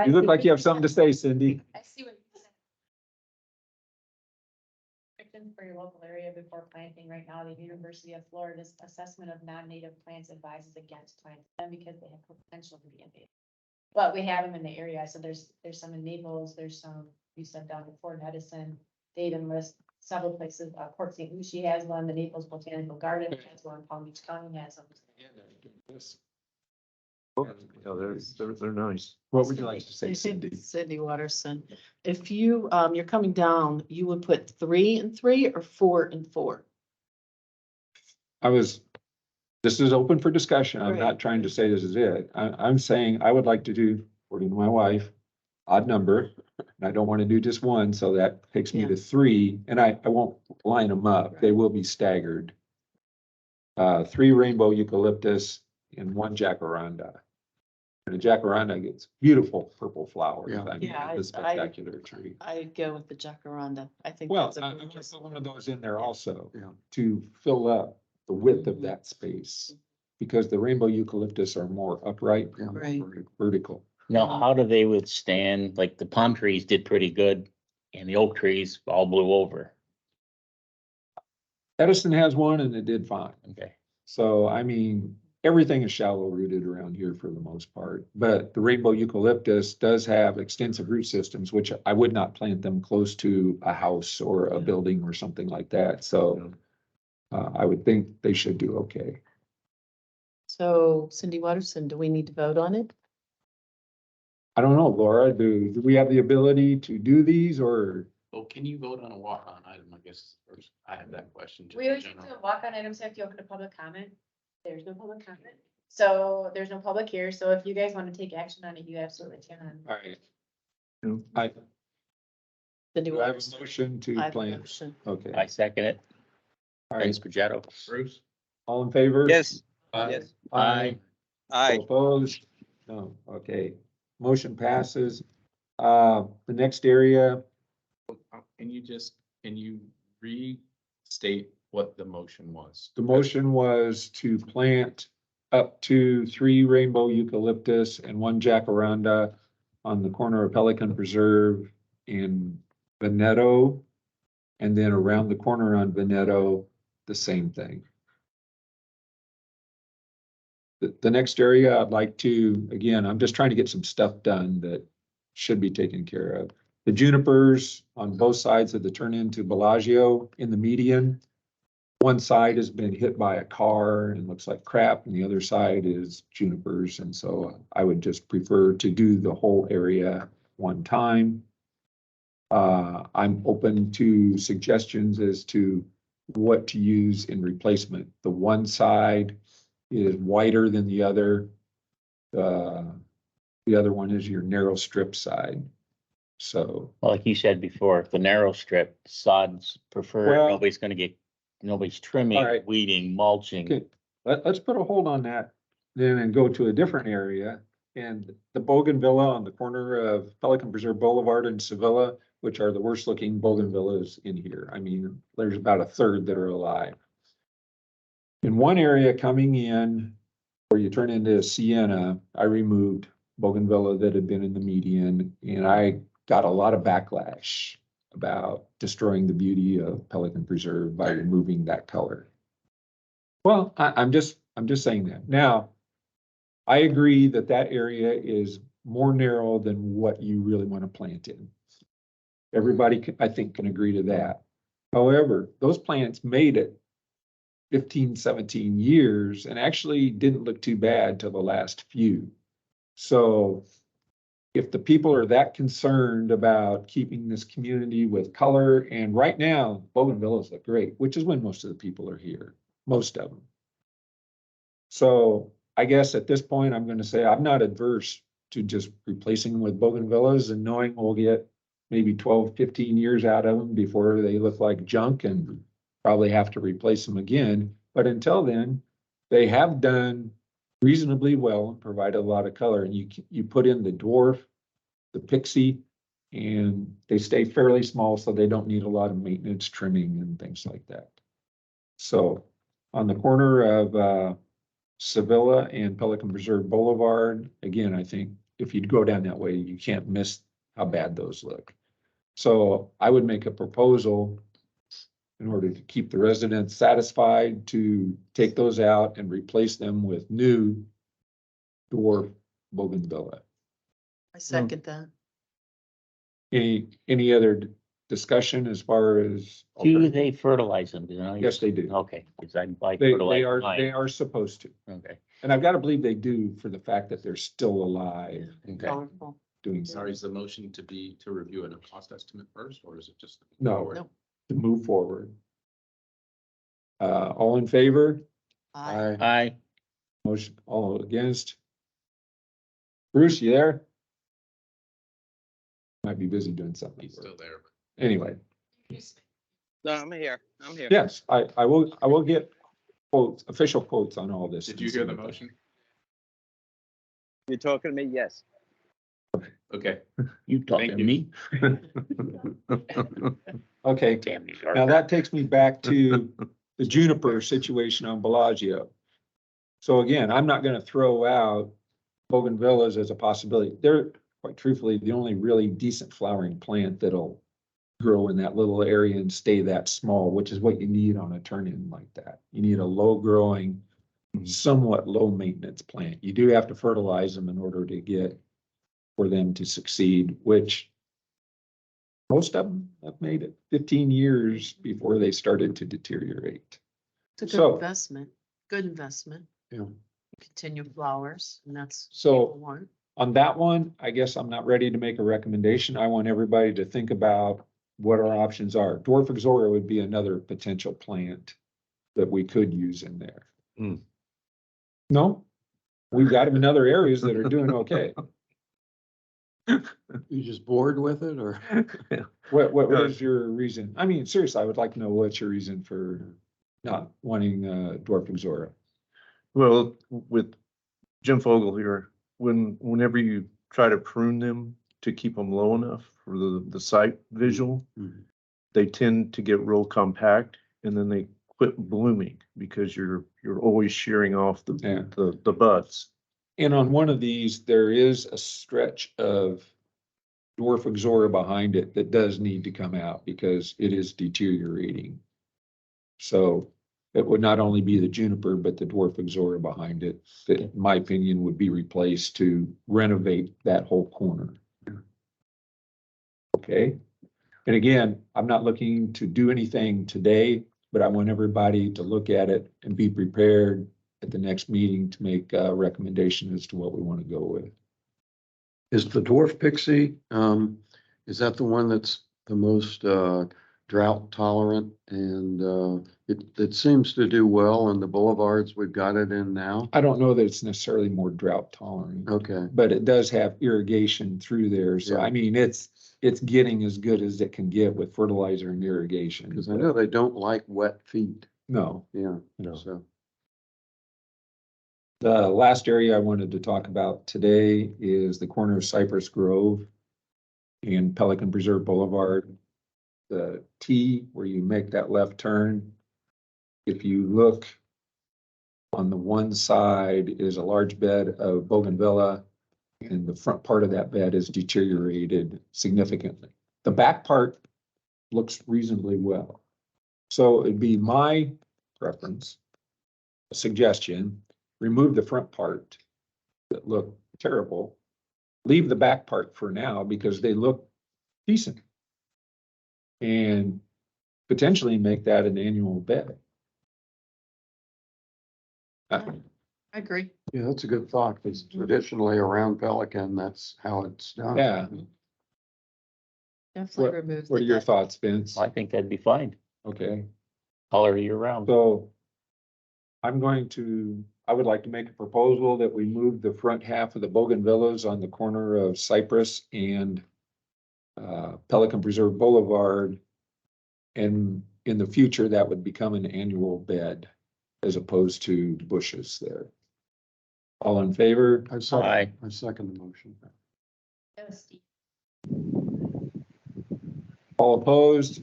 You look like you have something to say, Cindy. I see what you said. Restrictions for your local area before planting. Right now, the University of Florida's assessment of non-native plants advises against planting them because they have potential to be invasive. But we have them in the area, so there's some in Naples, there's some, you said down in Fort Edison, they even list several places, Port St. Lucie has one, the Naples Botanical Garden has one, Palm Beach County has them. Yeah, they're nice. What would you like to say, Cindy? Cindy Watterson, if you, you're coming down, you would put 3 and 3 or 4 and 4? This is open for discussion. I'm Right. not trying to say this is it. I'm saying I would like to do, according to my wife, odd number. And I don't want to do just 1, so that takes me Yeah. to 3, and I won't line them up. They will be staggered. 3 rainbow eucalyptus and 1 jacaranda. And a jacaranda gets beautiful purple flowers. Yeah. I mean, Yeah, it's a spectacular tree. I'd go with the jacaranda. I think Well, that's a I'm gonna gorgeous. put one of those in there also Yeah. to fill up the width of Mhm. that space. Because the rainbow eucalyptus are more upright, Yeah. Right. vertical. Now, how do they withstand, like the palm trees did pretty good and the oak trees all blew over? Edison has one and it did fine. Okay. So, I mean, everything is shallow rooted around here for the most part. But the rainbow eucalyptus does have extensive root systems, which I would not plant them close to a house or a building or something like that. So I would think they should do okay. So Cindy Watterson, do we need to vote on it? I don't know, Laura, do we have the ability to do these or? Oh, can you vote on a walk-on item? I guess first, I have that question. just We in always do general. a walk-on items if you open a public comment. There's no public comment. So there's no public here. So if you guys want to take action on it, you absolutely can. All right. Yeah. I, Cindy do I have Watterson. a motion to I have a plant? motion. Okay, I second it. all Vince right, Pagetto. Bruce? all in favor? Yes, Yes. Aye. Aye. All opposed? No, okay. Motion passes. The next area, Can you restate what the motion was? the motion was to plant up to 3 rainbow eucalyptus and 1 jacaranda on the corner of Pelican Preserve in Veneto. And then around the corner on Veneto, the same thing. The next area I'd like to, again, I'm just trying to get some stuff done that should be taken care of. The junipers on both sides of the turn into Bellagio in the median. One side has been hit by a car and looks like crap, and the other side is junipers. And so I would just prefer to do the whole area one time. I'm open to suggestions as to what to use in replacement. The one side is wider than the other. The other one is your narrow strip side. So, Well, like you said before, the narrow strip, sod's preferred, Well- nobody's trimming, All right. weeding, mulching. okay, let's put a hold on that then and go to a different area. And the bougainvillea on the corner of Pelican Preserve Boulevard and Sevilla, which are the worst looking bougainvilleas in here. I mean, there's about a third that are alive. In one area coming in where you turn into Sienna, I removed bougainvillea that had been in the median, and I got a lot of backlash about destroying the beauty of Pelican Preserve by removing that color. Well, I'm just saying that. Now, I agree that that area is more narrow than what you really want to plant in. Everybody, I think, can agree to that. However, those plants made it 15, 17 years and actually didn't look too bad till the last few. So if the people are that concerned about keeping this community with color, and right now, bougainvilleas look great, which is when most of the people are here, most of them. So I guess at this point, I'm going to say I'm not adverse to just replacing them with bougainvilleas and knowing we'll get maybe 12, 15 years out of them before they look like junk and probably have to replace them again. But until then, they have done reasonably well and provided a lot of color. And you put in the dwarf, the pixie, and they stay fairly small, so they don't need a lot of maintenance, trimming, and things like that. So on the corner of Sevilla and Pelican Preserve Boulevard, again, I think if you'd go down that way, you can't miss how bad those look. So I would make a proposal in order to keep the residents satisfied to take those out and replace them with new dwarf bougainvillea. I second that. Any other discussion as far as? Do they fertilize them? You know? Yes, they do. Okay, because I like They fertilizer. are supposed to. Okay. And I've got to believe they do for the fact that they're still alive Okay. Colorful. doing Sorry, something. is the motion to review a cost estimate first, or is it just? No, No. to move forward. All in favor? Aye. Aye. Motion, all against? Bruce, you there? Might be busy doing something. He's still there. Anyway, No, I'm here. I'm here. yes, I will get quotes, official quotes on all this. Did you hear the motion? You're talking to me? Yes. Okay. You talking Thank to you. me? Okay, Damn you. now that takes me back to the juniper situation on Bellagio. So again, I'm not gonna throw out bougainvilleas as a possibility. They're quite truthfully the only really decent flowering plant that'll grow in that little area and stay that small, which is what you need on a turn-in like that. You need a low-growing, somewhat low-maintenance plant. You do have to fertilize them in order to get for them to succeed, which most of them have made it 15 years before they started to deteriorate. It's a So- good investment, good investment. Yeah. Continue flowers, and that's. So- what people want. On that one, I guess I'm not ready to make a recommendation. I want everybody to think about what our options are. Dwarf Ixora would be another potential plant that we could use in there. Hmm. No, we've got them in other areas that are doing okay. You just bored with it or? What is your reason? I mean, seriously, I would like to know what's your reason for not wanting Dwarf Ixora. Well, with Jim Fogel here, whenever you try to prune them to keep them low enough for the sight visual, Mhm. they tend to get real compact and then they quit blooming because you're always shearing off Yeah. the buds. And on one of these, there is a stretch of dwarf Ixora behind it that does need to come out because it is deteriorating. So it would not only be the juniper, but the dwarf Ixora behind it, that in my opinion would be replaced to renovate that whole corner. Okay, and again, I'm not looking to do anything today, but I want everybody to look at it and be prepared at the next meeting to make a recommendation as to what we want to go with. Is the dwarf pixie, is that the one that's the most, drought tolerant? And, it seems to do well in the boulevards we've got it in now. I don't know that it's necessarily more drought tolerant, Okay, but it does have irrigation through there. So Yeah. I mean, it's getting as good as it can get with fertilizer and irrigation. because I know they don't like wet feet. No, Yeah, No. so. the last area I wanted to talk about today is the corner of Cypress Grove and Pelican Preserve Boulevard. The T where you make that left turn. If you look on the one side is a large bed of bougainvillea, and the front part of that bed is deteriorated significantly. The back part looks reasonably well. So it'd be my preference, suggestion, remove the front part that look terrible. Leave the back part for now because they look decent. And potentially make that an annual bed. I agree. Yeah, that's a good thought, because traditionally around Pelican, that's how it's done. Yeah. Definitely remove. What the are your deck. thoughts, Vince? I think that'd be fine. Okay, Color year round. so I would like to make a proposal that we move the front half of the bougainvilleas on the corner of Cypress and Pelican Preserve Boulevard. And in the future, that would become an annual bed as opposed to bushes there. All in favor? I Aye. second the motion. Yes, Steve. All opposed?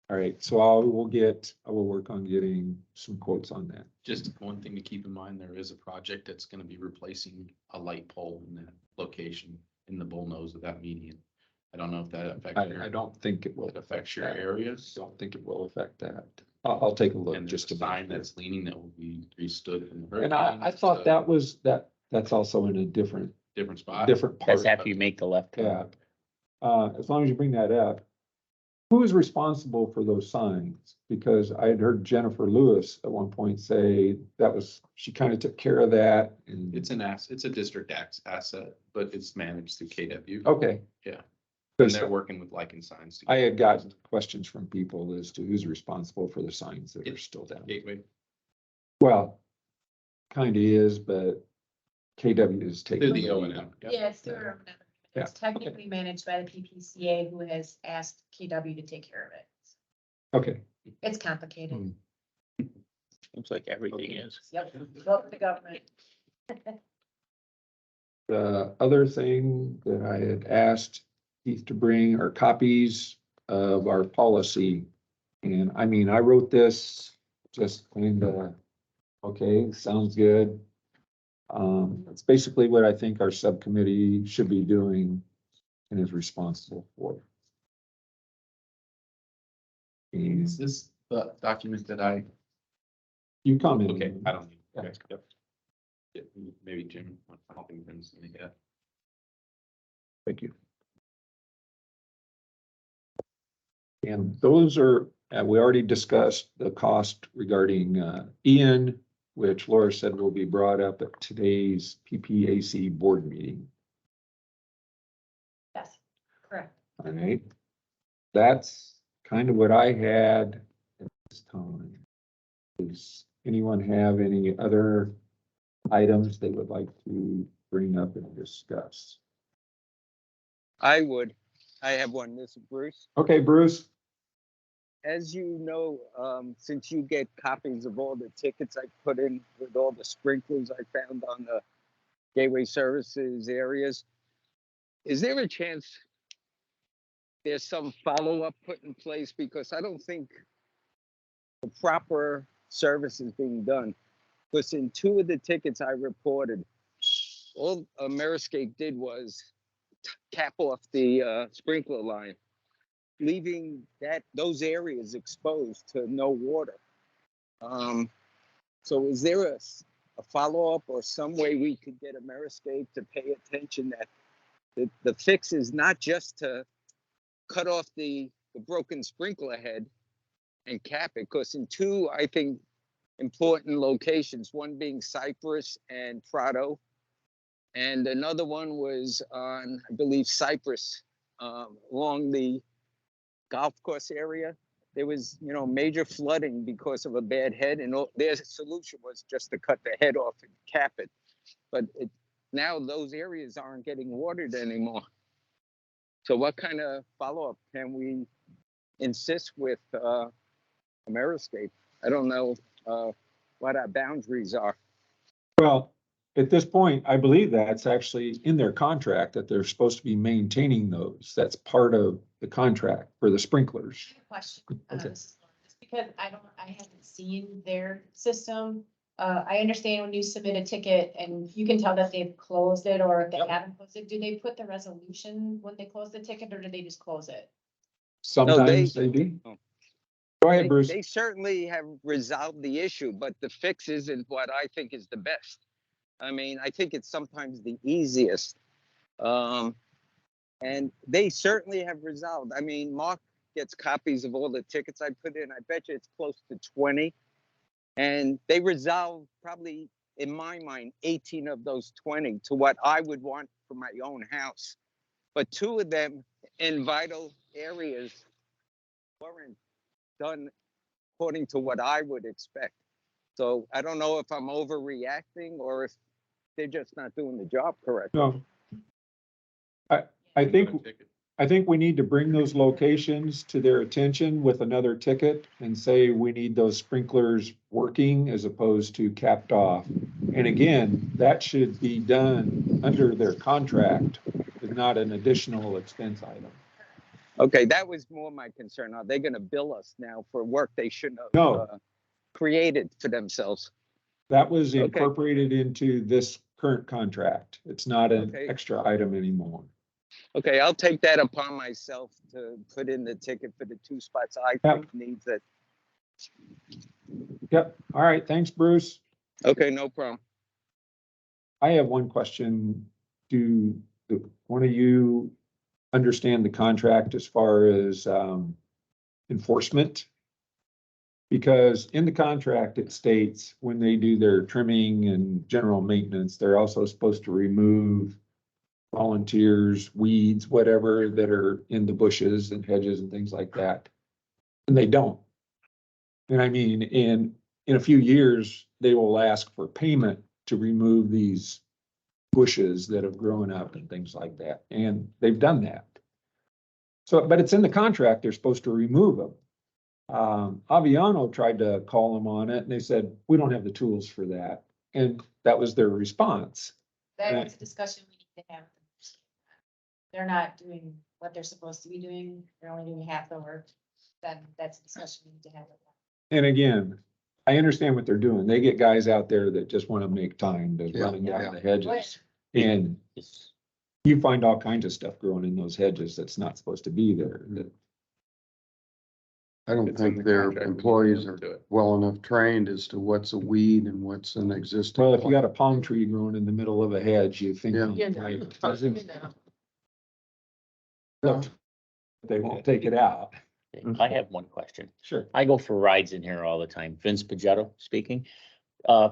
All right, so I will work on getting some quotes on that. Just one thing to keep in mind, there is a project that's gonna be replacing a light pole in that location in the bullnose of that median. I don't know if that affects I don't think it will it affects your that. areas. Don't think it will affect that. I'll take a look And just there's to a sign that's leaning that will be restood from the And hurricane. I thought so that was, that's also in a different different spot. part. That's after you make the left turn. Yeah. As long as you bring that up. Who is responsible for those signs? Because I had heard Jennifer Lewis at one point say she kind of took care of that and. It's it's a district asset, but it's managed through KW. Okay. Yeah. And Because they're working with Lichen Signs. I had gotten questions from people as to who's responsible for the signs that are still down. Gateway. Well, kind of is, but KW is taking. Through the O and M. Yeah, it's through our own. Yeah, It's technically managed by the PPCA, who has asked KW to take care of it. Okay, It's complicated. Seems like everything is. Yep, vote for the government. the other thing that I had asked Keith to bring are copies of our policy. And I mean, I wrote this just kind of, okay, sounds good. It's basically what I think our subcommittee should be doing and is responsible for. And Is this the document that you comment. okay, I don't need. Yeah. Okay, yep. Yeah, maybe Jim, I don't think Jim's in it yet. Thank you. And those are, we already discussed the cost regarding Ian, which Laura said will be brought up at today's PPAC board meeting. Yes, correct. All right. That's kind of what I had at this time. Does anyone have any other items they would like to bring up and discuss? I have one. This is Bruce. Okay, Bruce. as you know, since you get copies of all the tickets I put in with all the sprinklers I found on the gateway services areas, is there a chance there's some follow-up put in place? Because I don't think the proper service is being done. Because in 2 of the tickets I reported, all Ameriscape did was cap off the sprinkler line, leaving those areas exposed to no water. So is there a follow-up or some way we could get Ameriscape to pay attention that the fix is not just to cut off the broken sprinkler head and cap it? Because in 2, I think, important locations, one being Cypress and Prado, and another one was on, I believe, Cypress, along the golf course area. There was, major flooding because of a bad head, and their solution was just to cut the head off and cap it. But now those areas aren't getting watered anymore. So what kind of follow-up can we insist with Ameriscape? I don't know what our boundaries are. Well, at this point, I believe that's actually in their contract that they're supposed to be maintaining those. That's part of the contract for the sprinklers. Question, Okay. just because I haven't seen their system. I understand when you submit a ticket and you can tell that they've closed it or if they Yep. haven't closed it, do they put the resolution when they close the ticket or do they just close it? Sometimes they do. Oh. Go ahead, Bruce. They certainly have resolved the issue, but the fix isn't what I think is the best. I mean, I think it's sometimes the easiest. And they certainly have resolved. I mean, Mark gets copies of all the tickets I put in. I bet you it's close to 20. And they resolved probably, in my mind, 18 of those 20 to what I would want for my own house. But 2 of them in vital areas weren't done according to what I would expect. So I don't know if I'm overreacting or if they're just not doing the job correctly. No. I think we need to bring those locations to their attention with another ticket and say we need those sprinklers working as opposed to capped off. And again, that should be done under their contract, is not an additional expense item. Okay, that was more my concern. Are they going to bill us now for work they shouldn't have No. created for themselves? That was Okay. incorporated into this current contract. It's not an Okay. extra item anymore. Okay, I'll take that upon myself to put in the ticket for the 2 spots I think needs it. Yep. All right. Thanks, Bruce. Okay, no problem. I have one question. Do one of you understand the contract as far as enforcement? Because in the contract, it states when they do their trimming and general maintenance, they're also supposed to remove volunteers, weeds, whatever that are in the bushes and hedges and things like that. And they don't. And I mean, in a few years, they will ask for payment to remove these bushes that have grown up and things like that. And they've done that. So, but it's in the contract, they're supposed to remove them. Aviano tried to call them on it and they said, we don't have the tools for that. And that was their response. That's a discussion we need to have. They're not doing what they're supposed to be doing. They're only doing half the work. Then that's a discussion we need to have with them. And again, I understand what they're doing. They get guys out there that just want to make time to Yeah, running down yeah. the hedges. And It's- you find all kinds of stuff growing in those hedges that's not supposed to be there. I don't It's in think the their contract, we employees need are to do it. well enough trained as to what's a weed and what's an existing. Well, if you got a palm tree growing in the middle of a hedge, you think. Yeah. Look, they won't take it out. I have one question. Sure. I go for rides in here all the time. Vince Pagetto speaking.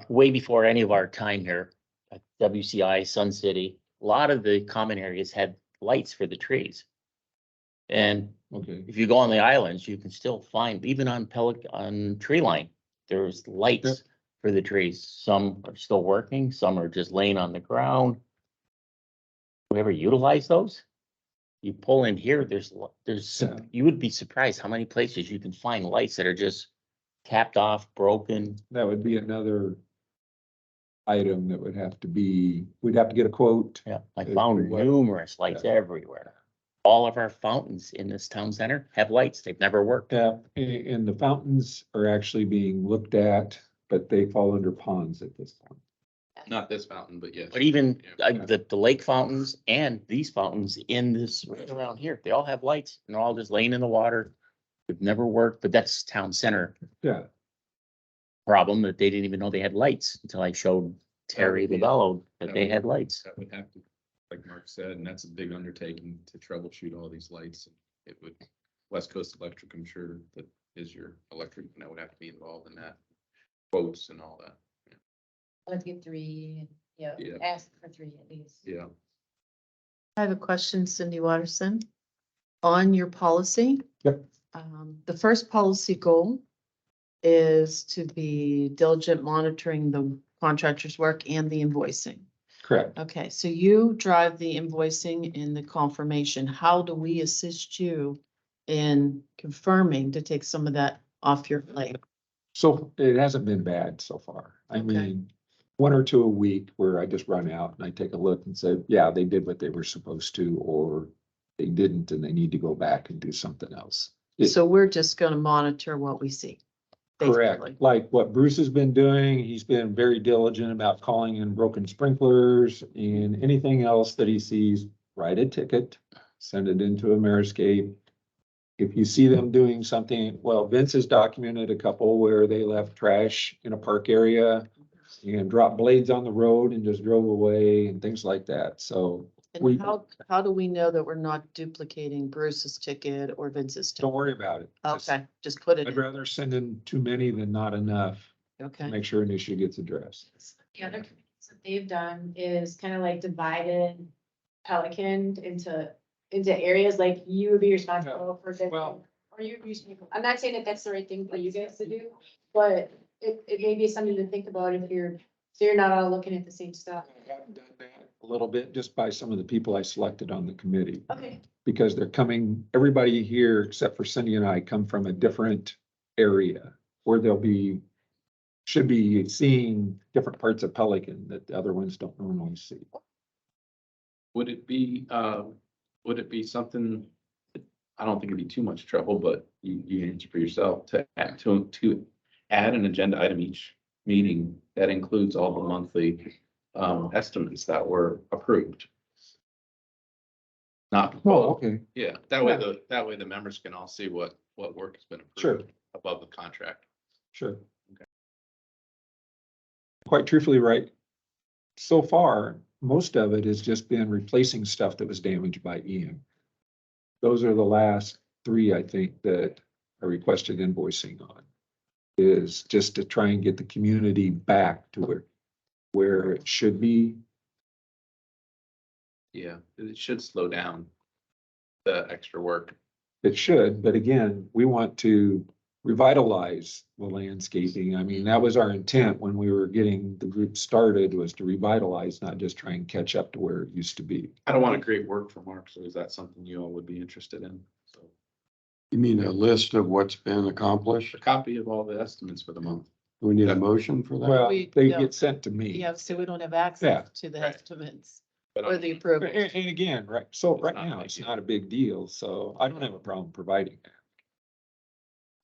Way before any of our time here at WCI, Sun City, a lot of the common areas had lights for the trees. And Okay. if you go on the islands, you can still find, even on Pelican, on Tree Line, there's lights Yep. for the trees. Some are still working, some are just laying on the ground. Do we ever utilize those? You pull in here, there's, Yeah. you would be surprised how many places you can find lights that are just capped off, broken. That would be another item that would have to be, we'd have to get a quote. Yeah, I If found we were- numerous lights Yeah. everywhere. All of our fountains in this town center have lights. They've never worked. Yeah, and the fountains are actually being looked at, but they fall under ponds at this point. Not this fountain, but yes. But even Yeah. the lake fountains and these fountains in this, right around here, they all have lights and they're all just laying in the water. They've never worked, but that's town center Yeah, problem that they didn't even know they had lights until I showed Terry would be- DeBello that that they would- had lights. That would have to, like Mark said, and that's a big undertaking to troubleshoot all these lights. It would, West Coast Electric, I'm sure that is your electric, and that would have to be involved in that. Quotes and all that. Let's get three, Yeah. ask for three at least. Yeah. I have a question, Cindy Watterson. On your policy. Yep. The first policy goal is to be diligent monitoring the contractor's work and the invoicing. correct. Okay, so you drive the invoicing and the confirmation. How do we assist you in confirming to take some of that off your plate? So it hasn't been bad so far. I Okay. mean, one or two a week where I just run out and I take a look and say, yeah, they did what they were supposed to, or they didn't and they need to go back and do something else. It- So we're just gonna monitor what we see. basically. Correct. Like what Bruce has been doing, he's been very diligent about calling in broken sprinklers and anything else that he sees, write a ticket, send it into Ameriscape. If you see them doing something, well, Vince has documented a couple where they left trash in a park area and dropped blades on the road and just drove away and things like that. So we- And how do we know that we're not duplicating Bruce's ticket or Vince's don't ticket? worry about it. Just- Okay, just put it I'd in. rather send in too many than not enough to Okay, make sure an issue gets addressed. The other committees that they've done is kind of like divided Pelican into areas, like you would be responsible for this. Well- Or you, I'm not saying that that's the right thing for you guys to do, but it may be something to think about if so you're not all looking at the same stuff. I have done that a little bit just by some of the people I selected on the committee, Okay. because they're coming, everybody here except for Cindy and I come from a different area where should be seeing different parts of Pelican that the other ones don't normally see. Would it be something, I don't think it'd be too much trouble, but you answer for yourself, to add an agenda item each meeting that includes all the monthly estimates that were approved? Not, okay. yeah, that way the members can all see what work has been Sure. approved above the contract. Sure. Quite truthfully, right, so far, most of it has just been replacing stuff that was damaged by Ian. Those are the last three, I think, that I requested invoicing on. Is just to try and get the community back to where it should be. Yeah, it should slow down the extra work. It should, but again, we want to revitalize the landscaping. I mean, that was our intent when we were getting the group started, was to revitalize, not just try and catch up to where it used to be. I don't want to create work for Mark, so is that something you all would be interested in? So You mean a list of what's been accomplished? a copy of all the estimates for the month. Do we need a motion for that? Well, We they don't. get sent to me. yeah, so we don't have Yeah, access to the right. estimates But or the approval. And again, right, so It's right not a now, big it's deal. not a big deal, so I don't have a problem providing that.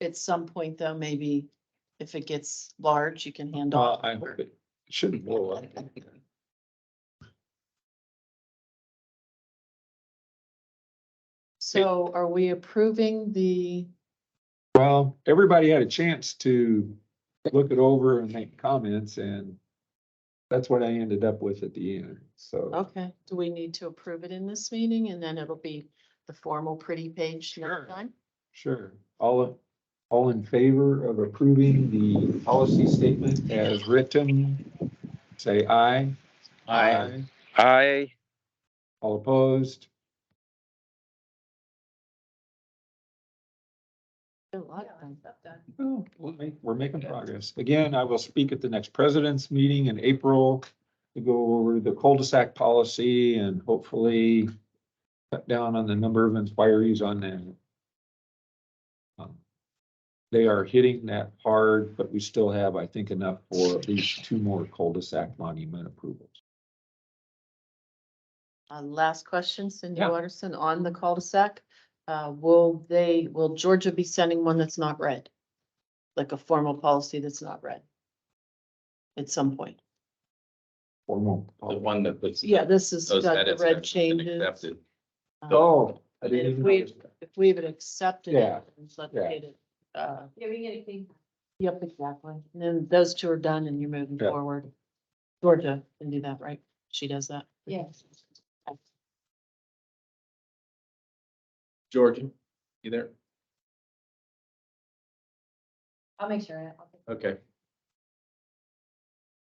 At some point though, maybe if it gets large, you can hand off. I hope it shouldn't blow up. So are we approving the, Well, everybody had a chance to look it over and make comments, and that's what I ended up with at the end, so. okay, do we need to approve it in this meeting and then it'll be the formal pretty page Sure. next time? Sure. All in favor of approving the policy statement as written, say aye. I, All opposed? A lot of them. Well, we're making progress. Again, I will speak at the next president's meeting in April to go over the cul-de-sac policy and hopefully cut down on the number of inquiries on that. They are hitting that hard, but we still have, I think, enough for at least 2 more cul-de-sac monument approvals. Last question, Cindy Yeah. Watterson, on the cul-de-sac. Will Georgia be sending one that's not red? Like a formal policy that's not red? At some point? Formal. The one that puts. Yeah, this is Those got the edits red have been changes. accepted. Oh, I And didn't if even we, notice that. if we even accepted Yeah, it, let's yeah. get it, Yeah, we get a clean. yep, exactly. And then those two are done and you're moving Yeah. forward. Georgia can do that, right? She does that. Yes. Georgia, you there? I'll make sure. Okay.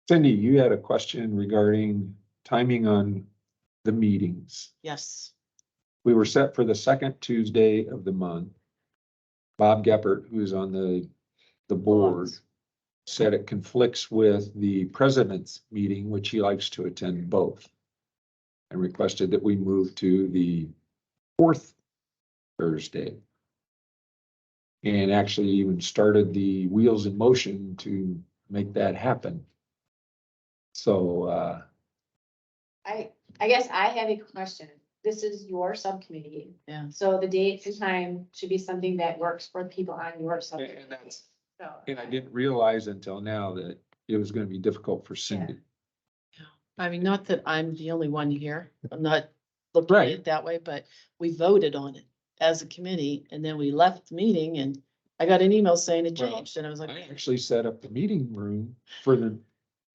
Cindy, you had a question regarding timing on the meetings. Yes. We were set for the second Tuesday of the month. Bob Geppert, who's on the board, said it conflicts with the president's meeting, which he likes to attend both. And requested that we move to the 4th Thursday. And actually even started the wheels in motion to make that happen. So, I guess I have a question. This is your subcommittee. Yeah. So the date and time should be something that works for people on your subcommittee. and that's, So, and I didn't realize until now that it was gonna be difficult for Cindy. I mean, not that I'm the only one here. I'm not looking at Right. it that way, but we voted on it as a committee and then we left the meeting and I got an email saying it Well, changed and I was like, I actually set up the meeting room for the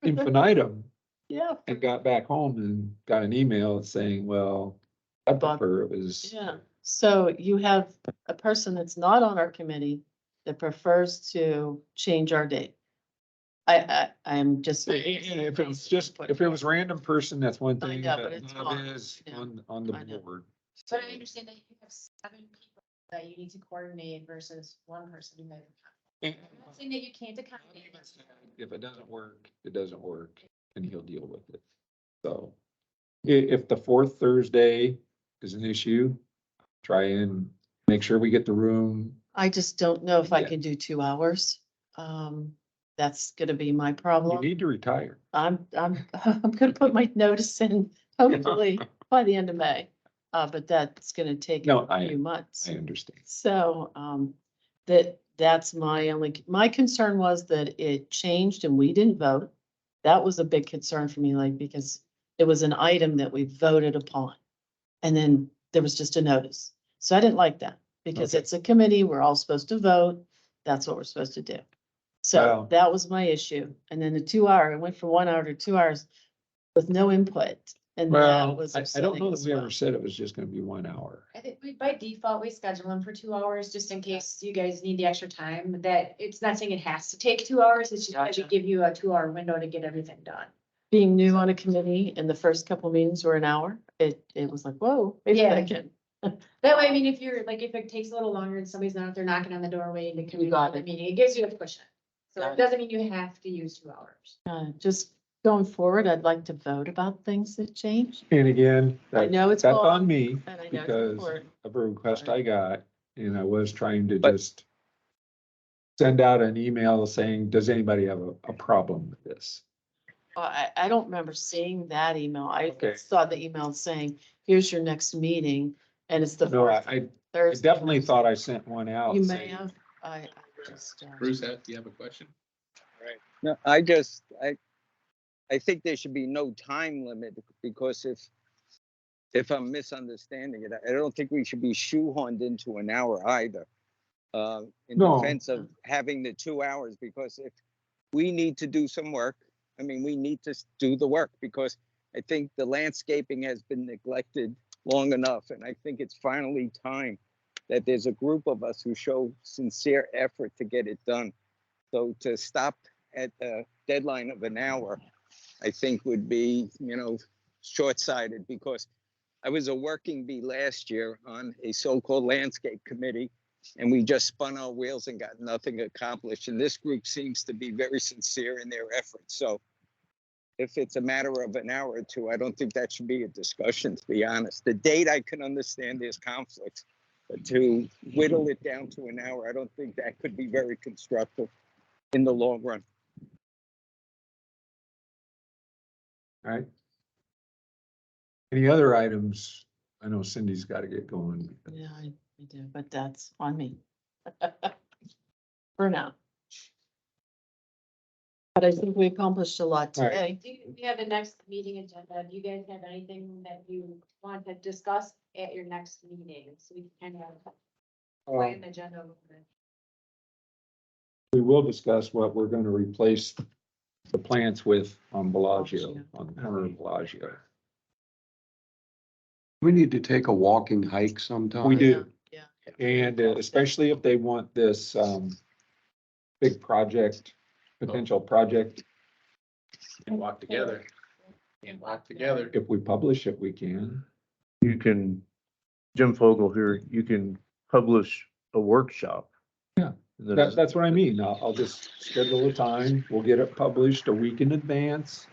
infinitum yeah. and got back home and got an email saying, well, I Bob- prefer it was. Yeah, so you have a person that's not on our committee that prefers to change our date. I'm just. And if it was just, if it was random person, that's one I thing, know, but but it's Bob fine. is Yeah. on the I know. board. but I understand that you have 7 people that you need to coordinate versus one person who has. And I'm not saying that you can't accommodate. if it doesn't work, it doesn't work, and he'll deal with it. So if the 4th Thursday is an issue, try and make sure we get the room. I just don't know if I Yeah. can do 2 hours. That's gonna be my You problem. need to retire. I'm I'm gonna put my notice in hopefully by the end of May. But that's gonna take No, a few months. I understand. So, that's my concern was that it changed and we didn't vote. That was a big concern for me, like, because it was an item that we voted upon. And then there was just a notice. So I didn't like that because Okay. it's a committee. We're all supposed to vote. That's what we're supposed to do. So Well- that was my issue. And then the 2 hour, it went from 1 hour to 2 hours with no input. And that Well, was I don't upsetting know that as we well. ever said it was just gonna be 1 hour. I think by default, we schedule them for 2 hours, just in case you guys need the extra time, that it's not saying it has to take 2 hours, it's just that we Gotcha. give you a 2-hour window to get everything done. Being new on a committee and the first couple meetings were an hour, it was like, whoa, wait a Yeah. second. That way, I mean, if you're, like, if it takes a little longer and somebody's not out there knocking on the doorway to come got to the it. meeting, it gives you a cushion. So Got it it. doesn't mean you have to use 2 hours. Just going forward, I'd like to vote about things that change. And again, I know it's that's long, on me and I know it's because important. of a request I got, and I was trying to But- just send out an email saying, does anybody have a problem with this? I don't remember seeing that email. I Okay. saw the email saying, here's your next meeting, and it's the No, fourth I Thursday. definitely thought I sent one out. You may saying- have, I just. Bruce, do you have a question? No, I think there should be no time limit because if I'm misunderstanding it, I don't think we should be shoehorned into an hour either. In No. defense of having the 2 hours, because if we need to do some work, I mean, we need to do the work because I think the landscaping has been neglected long enough. And I think it's finally time that there's a group of us who show sincere effort to get it done. So to stop at a deadline of an hour, I think would be, short-sighted because I was a working bee last year on a so-called landscape committee, and we just spun our wheels and got nothing accomplished. And this group seems to be very sincere in their efforts. So if it's a matter of an hour or two, I don't think that should be a discussion, to be honest. The date, I can understand there's conflicts, but to whittle it down to an hour, I don't think that could be very constructive in the long run. All right. Any other items? I know Cindy's got to get going. Yeah, I do, but that's on me. For now. But I think we accomplished a lot All right. today. We have the next meeting agenda. Do you guys have anything that you want to discuss at your next meeting? So we can kind of plan the agenda a little bit. We will discuss what we're going to replace the plants with on Bellagio, on the corner of Bellagio. We need to take a walking hike sometime. We do. Yeah. And especially if they want this big project, potential project, And walk together. And walk together. if we publish it, we can. You can, Jim Fogel here, you can publish a workshop. Yeah, And then That's what I mean. I'll just schedule a time. We'll get it published a week in advance.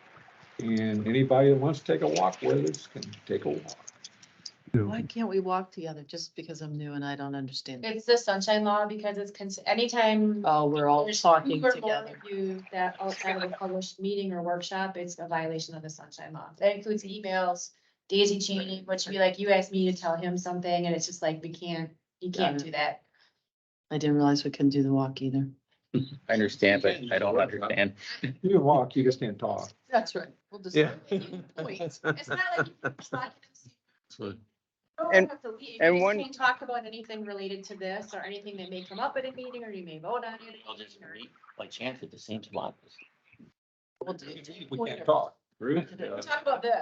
And anybody that wants to take a walk with us can take a walk. Why can't we walk together? Just because I'm new and I don't understand. It's the sunshine law because it's anytime. Oh, we're all there's talking two or more together. of you that outside of a published meeting or workshop, it's a violation of the sunshine law. That includes emails, daisy chaining, which would be like, you asked me to tell him something and it's just like, you can't do that. I didn't realize we couldn't do the walk either. I understand, but I don't understand. You can walk, you just can't talk. That's right. We'll just. Yeah. It's not like you can talk. So You don't And- have to leave. and You one- can't talk about anything related to this or anything that may come up at a meeting or you may vote on it. I'll just meet by chance at the same spot. We'll do. We can't talk. We'll talk about this.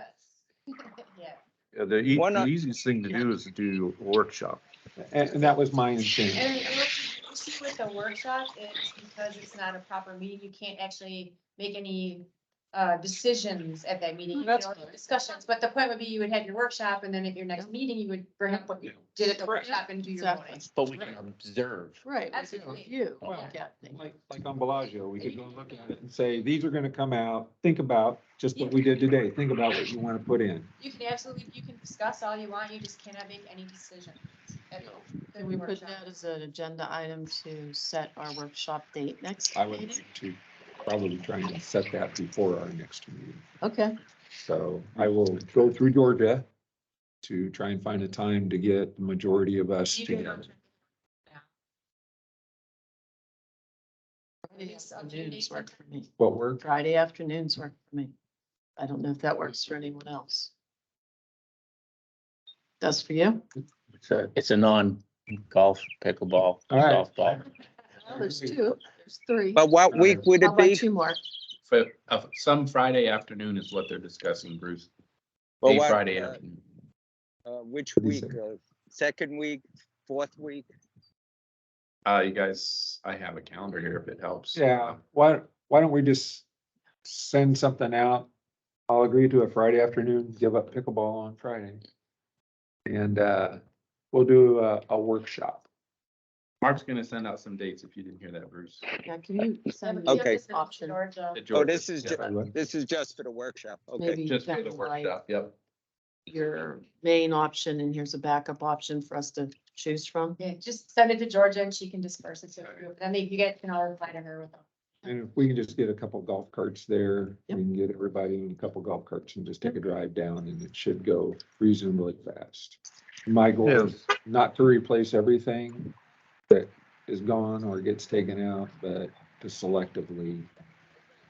Yeah. Yeah, the the easiest thing to do is to do a workshop. And that was my intent. And the issue with the workshop is because it's not a proper meeting, you can't actually make any decisions at that meeting. You That's can only fine. Discussions, but the point would be you would have your workshop and then at your next meeting, you would bring up what you did at the Correct. workshop and do your Exactly. voting. But we can observe. Right. Absolutely. You. Well, look at things. Like on Bellagio, we could go look at it and say, these are gonna come out, think about just what we did today, think about what you wanna put in. You can absolutely, you can discuss all you want, you just cannot make any decisions. at all. Can we put that as an agenda item to set our workshop date next I would meeting? like to probably try and set that before our next meeting. Okay. So I will go through Georgia to try and find a time to get the majority of us You can- together. Friday afternoons work for me. What work? Friday afternoons work for me. I don't know if that works for anyone else. Does for you? It's a non-golf, pickleball, All right. softball. Well, there's two, there's three. But what week would How it about be? two more? Some Friday afternoon is what they're discussing, Bruce. Well, A what, Friday afternoon. Which What do you week? say? Second week, fourth week? You guys, I have a calendar here if it helps. Yeah, why don't we just send something out? I'll agree to a Friday afternoon, give up pickleball on Friday. And we'll do a workshop. Mark's gonna send out some dates if you didn't hear that, Bruce. Yeah, can you send me Okay. this option? Georgia. To Oh, Georgia. this is, Yeah, this is just for the workshop. Okay. Maybe just for that the was like workshop, yep. your main option and here's a backup option for us to choose from. Yeah, just send it to Georgia and she can disperse it to the group. And then you guys can all reply to her with them. And if we can just get a couple golf carts there, Yep. we can get everybody in a couple golf carts and just take a drive down and it should go reasonably fast. My goal is not to replace everything that is gone or gets taken out, but to selectively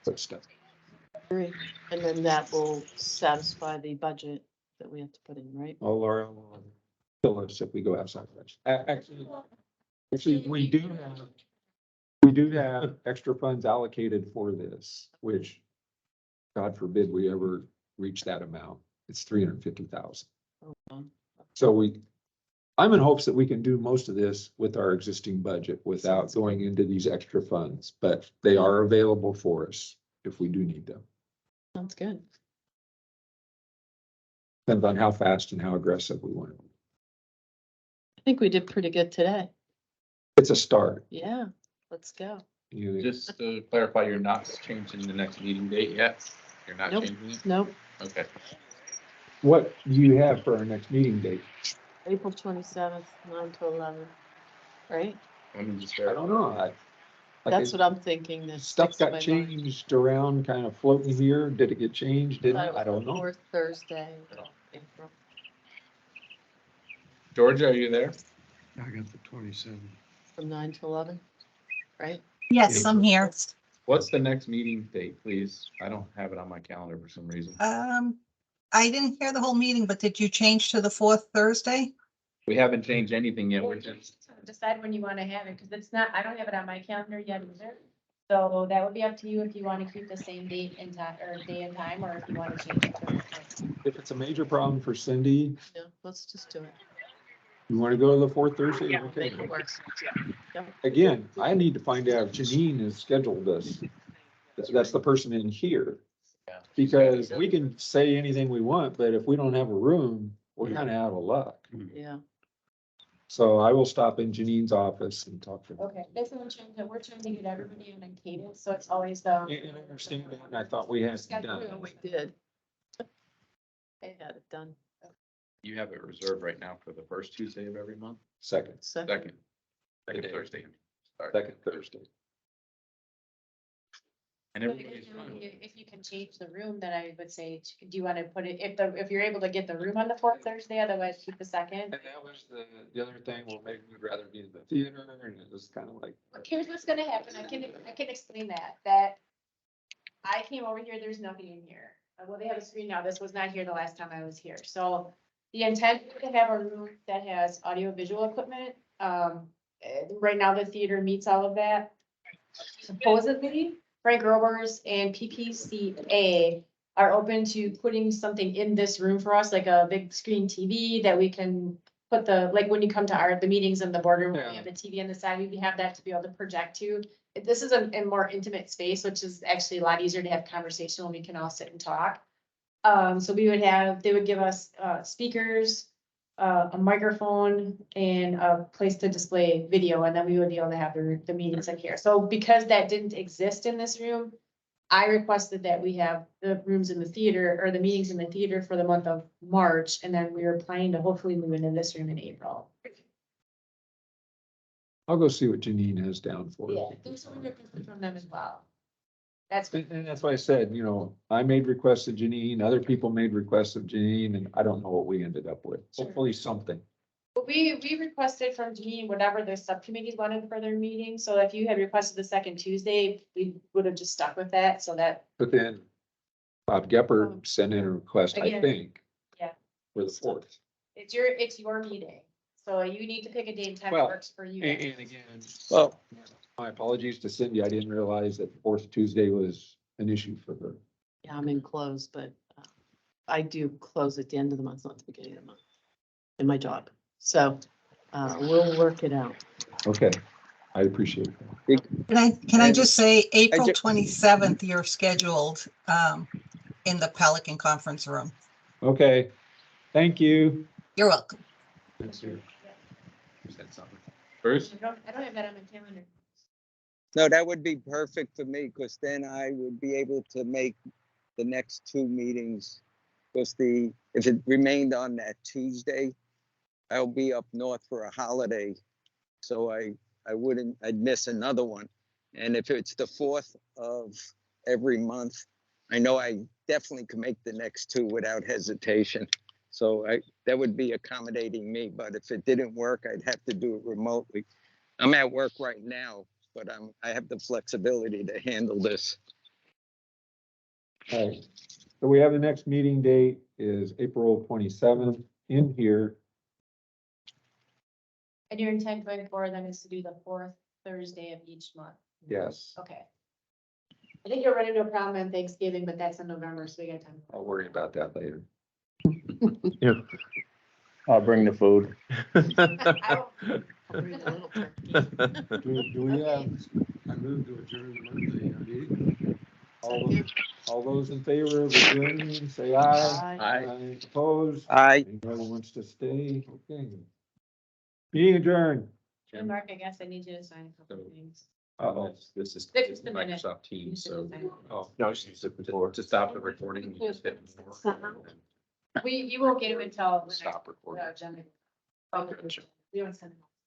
put stuff. Great. And then that will satisfy the budget that we have to put in, right? Oh, Laura will kill us if we go outside. Actually, we do have extra funds allocated for this, which God forbid we ever reach that amount. It's 350,000. Okay. So I'm in hopes that we can do most of this with our existing budget without going into these extra funds, but they are available for us if we do need them. Sounds good. Depends on how fast and how aggressive we want to. I think we did pretty good today. It's a start. Yeah, let's go. You know, Just to clarify, you're not changing the next meeting date yet? You're not Nope. changing it? Nope, Okay. What do you have for our next meeting date? April 27th, 9 to 11, right? Let me just I don't know. That's what I'm thinking. That Stuff sticks in got my mind. changed around, kind of floating here. Did it get changed? Didn't it? Thought it I don't was the know. fourth Thursday of April. Georgia, are you there? I got the 27th. From 9 to 11, right? Yes, I'm here. What's the next meeting date, please? I don't have it on my calendar for some reason. I didn't hear the whole meeting, but did you change to the fourth Thursday? We haven't changed anything yet. We're just, Decide when you want to have it, because it's not, I don't have it on my calendar yet either. So that would be up to you if you want to keep the same date and time, or day and time, or if you want to change it to the fourth. If it's a major problem for Cindy, No, let's just do it. you want to go to the fourth Thursday? Okay. Make it work. Again, I need to find out if Janine has scheduled this. That's the person in here. Yeah. Because we can say anything we want, but if we don't have a room, we're kind of out of luck. Yeah, So I will stop in Janine's office and talk to her. Okay, that's what we're trying to get everybody on a cadence, so it's always the. And I understand that, and I thought we had it done. we did. I had it done. you have it reserved right now for the first Tuesday of every month? Second Second Today. Thursday. Sorry. Thursday. And But everybody's fine with it. If you can change the room, then I would say, do you want to put it, if you're able to get the room on the fourth Thursday, otherwise keep the second. And that was the other thing, well, maybe we'd rather be in the theater, and it was kind of like. Here's what's gonna happen, I can explain that I came over here, there's nothing in here. Well, they have a screen now, this was not here the last time I was here, so the intent is to have a room that has audio visual equipment. Right now, the theater meets all of that. Supposedly, Frank Roberts and PPCA are open to putting something in this room for us, like a big screen TV that we can put like when you come to the meetings in the boardroom, we have the TV on the side, we have that to be able to project to. This is a more intimate space, which is actually a lot easier to have conversation when we can all sit and talk. So they would give us, speakers, a microphone and a place to display video, and then we would be able to have the meetings in here. So because that didn't exist in this room, I requested that we have the rooms in the theater or the meetings in the theater for the month of March, and then we were planning to hopefully move into this room in April. I'll go see what Janine has down for us. Yeah, there's some requested from them as well. That's, And that's why I said, I made requests of Janine, other people made requests of Janine, and I don't know what we ended up with. Sure. Hopefully something. but we requested from Janine whatever the subcommittees wanted for their meeting, so if you had requested the second Tuesday, we would have just stuck with that, so that. But then Bob Gepper sent in a request, I Again, think. yeah. For the fourth. It's your meeting, so you need to pick a date and time that Well, works for you. And again, Well, my apologies to Cindy. I didn't realize that the fourth Tuesday was an issue for her. Yeah, I'm in close, but I do close at the end of the month, not the beginning of the month. In my job, so we'll work it out. Okay, I appreciate that. Can I And just say, April ju- 27th, you're scheduled in the Pelican conference room. Okay, thank you. You're welcome. Thanks, sir. You said something. Bruce? I don't have that on my calendar. no, that would be perfect for me, because then I would be able to make the next two meetings. Because if it remained on that Tuesday, I'll be up north for a holiday. So I'd miss another one. And if it's the fourth of every month, I know I definitely can make the next two without hesitation. So that would be accommodating me, but if it didn't work, I'd have to do it remotely. I'm at work right now, but I have the flexibility to handle this. All right, so we have the next meeting date is April 27th in here. And your intent going forward then is to do the fourth Thursday of each month? Yes, Okay. I think you'll run into a problem on Thanksgiving, but that's in November, so we got time. I'll worry about that later. I'll bring the food. I I'll bring a little turkey. Do we have, I moved to adjourn Monday meeting. all those in favor of adjourning, say aye. Bye. Opposed? I Anybody wants to stay? Okay. Meeting adjourned. Mark, I guess I need you to sign a couple of things. Oh, this is It's the minute. Microsoft Teams, so. Oh, No, it's just before. To stop the recording, you just hit You won't get it until the next stop recording. agenda. Gotcha. We don't send them.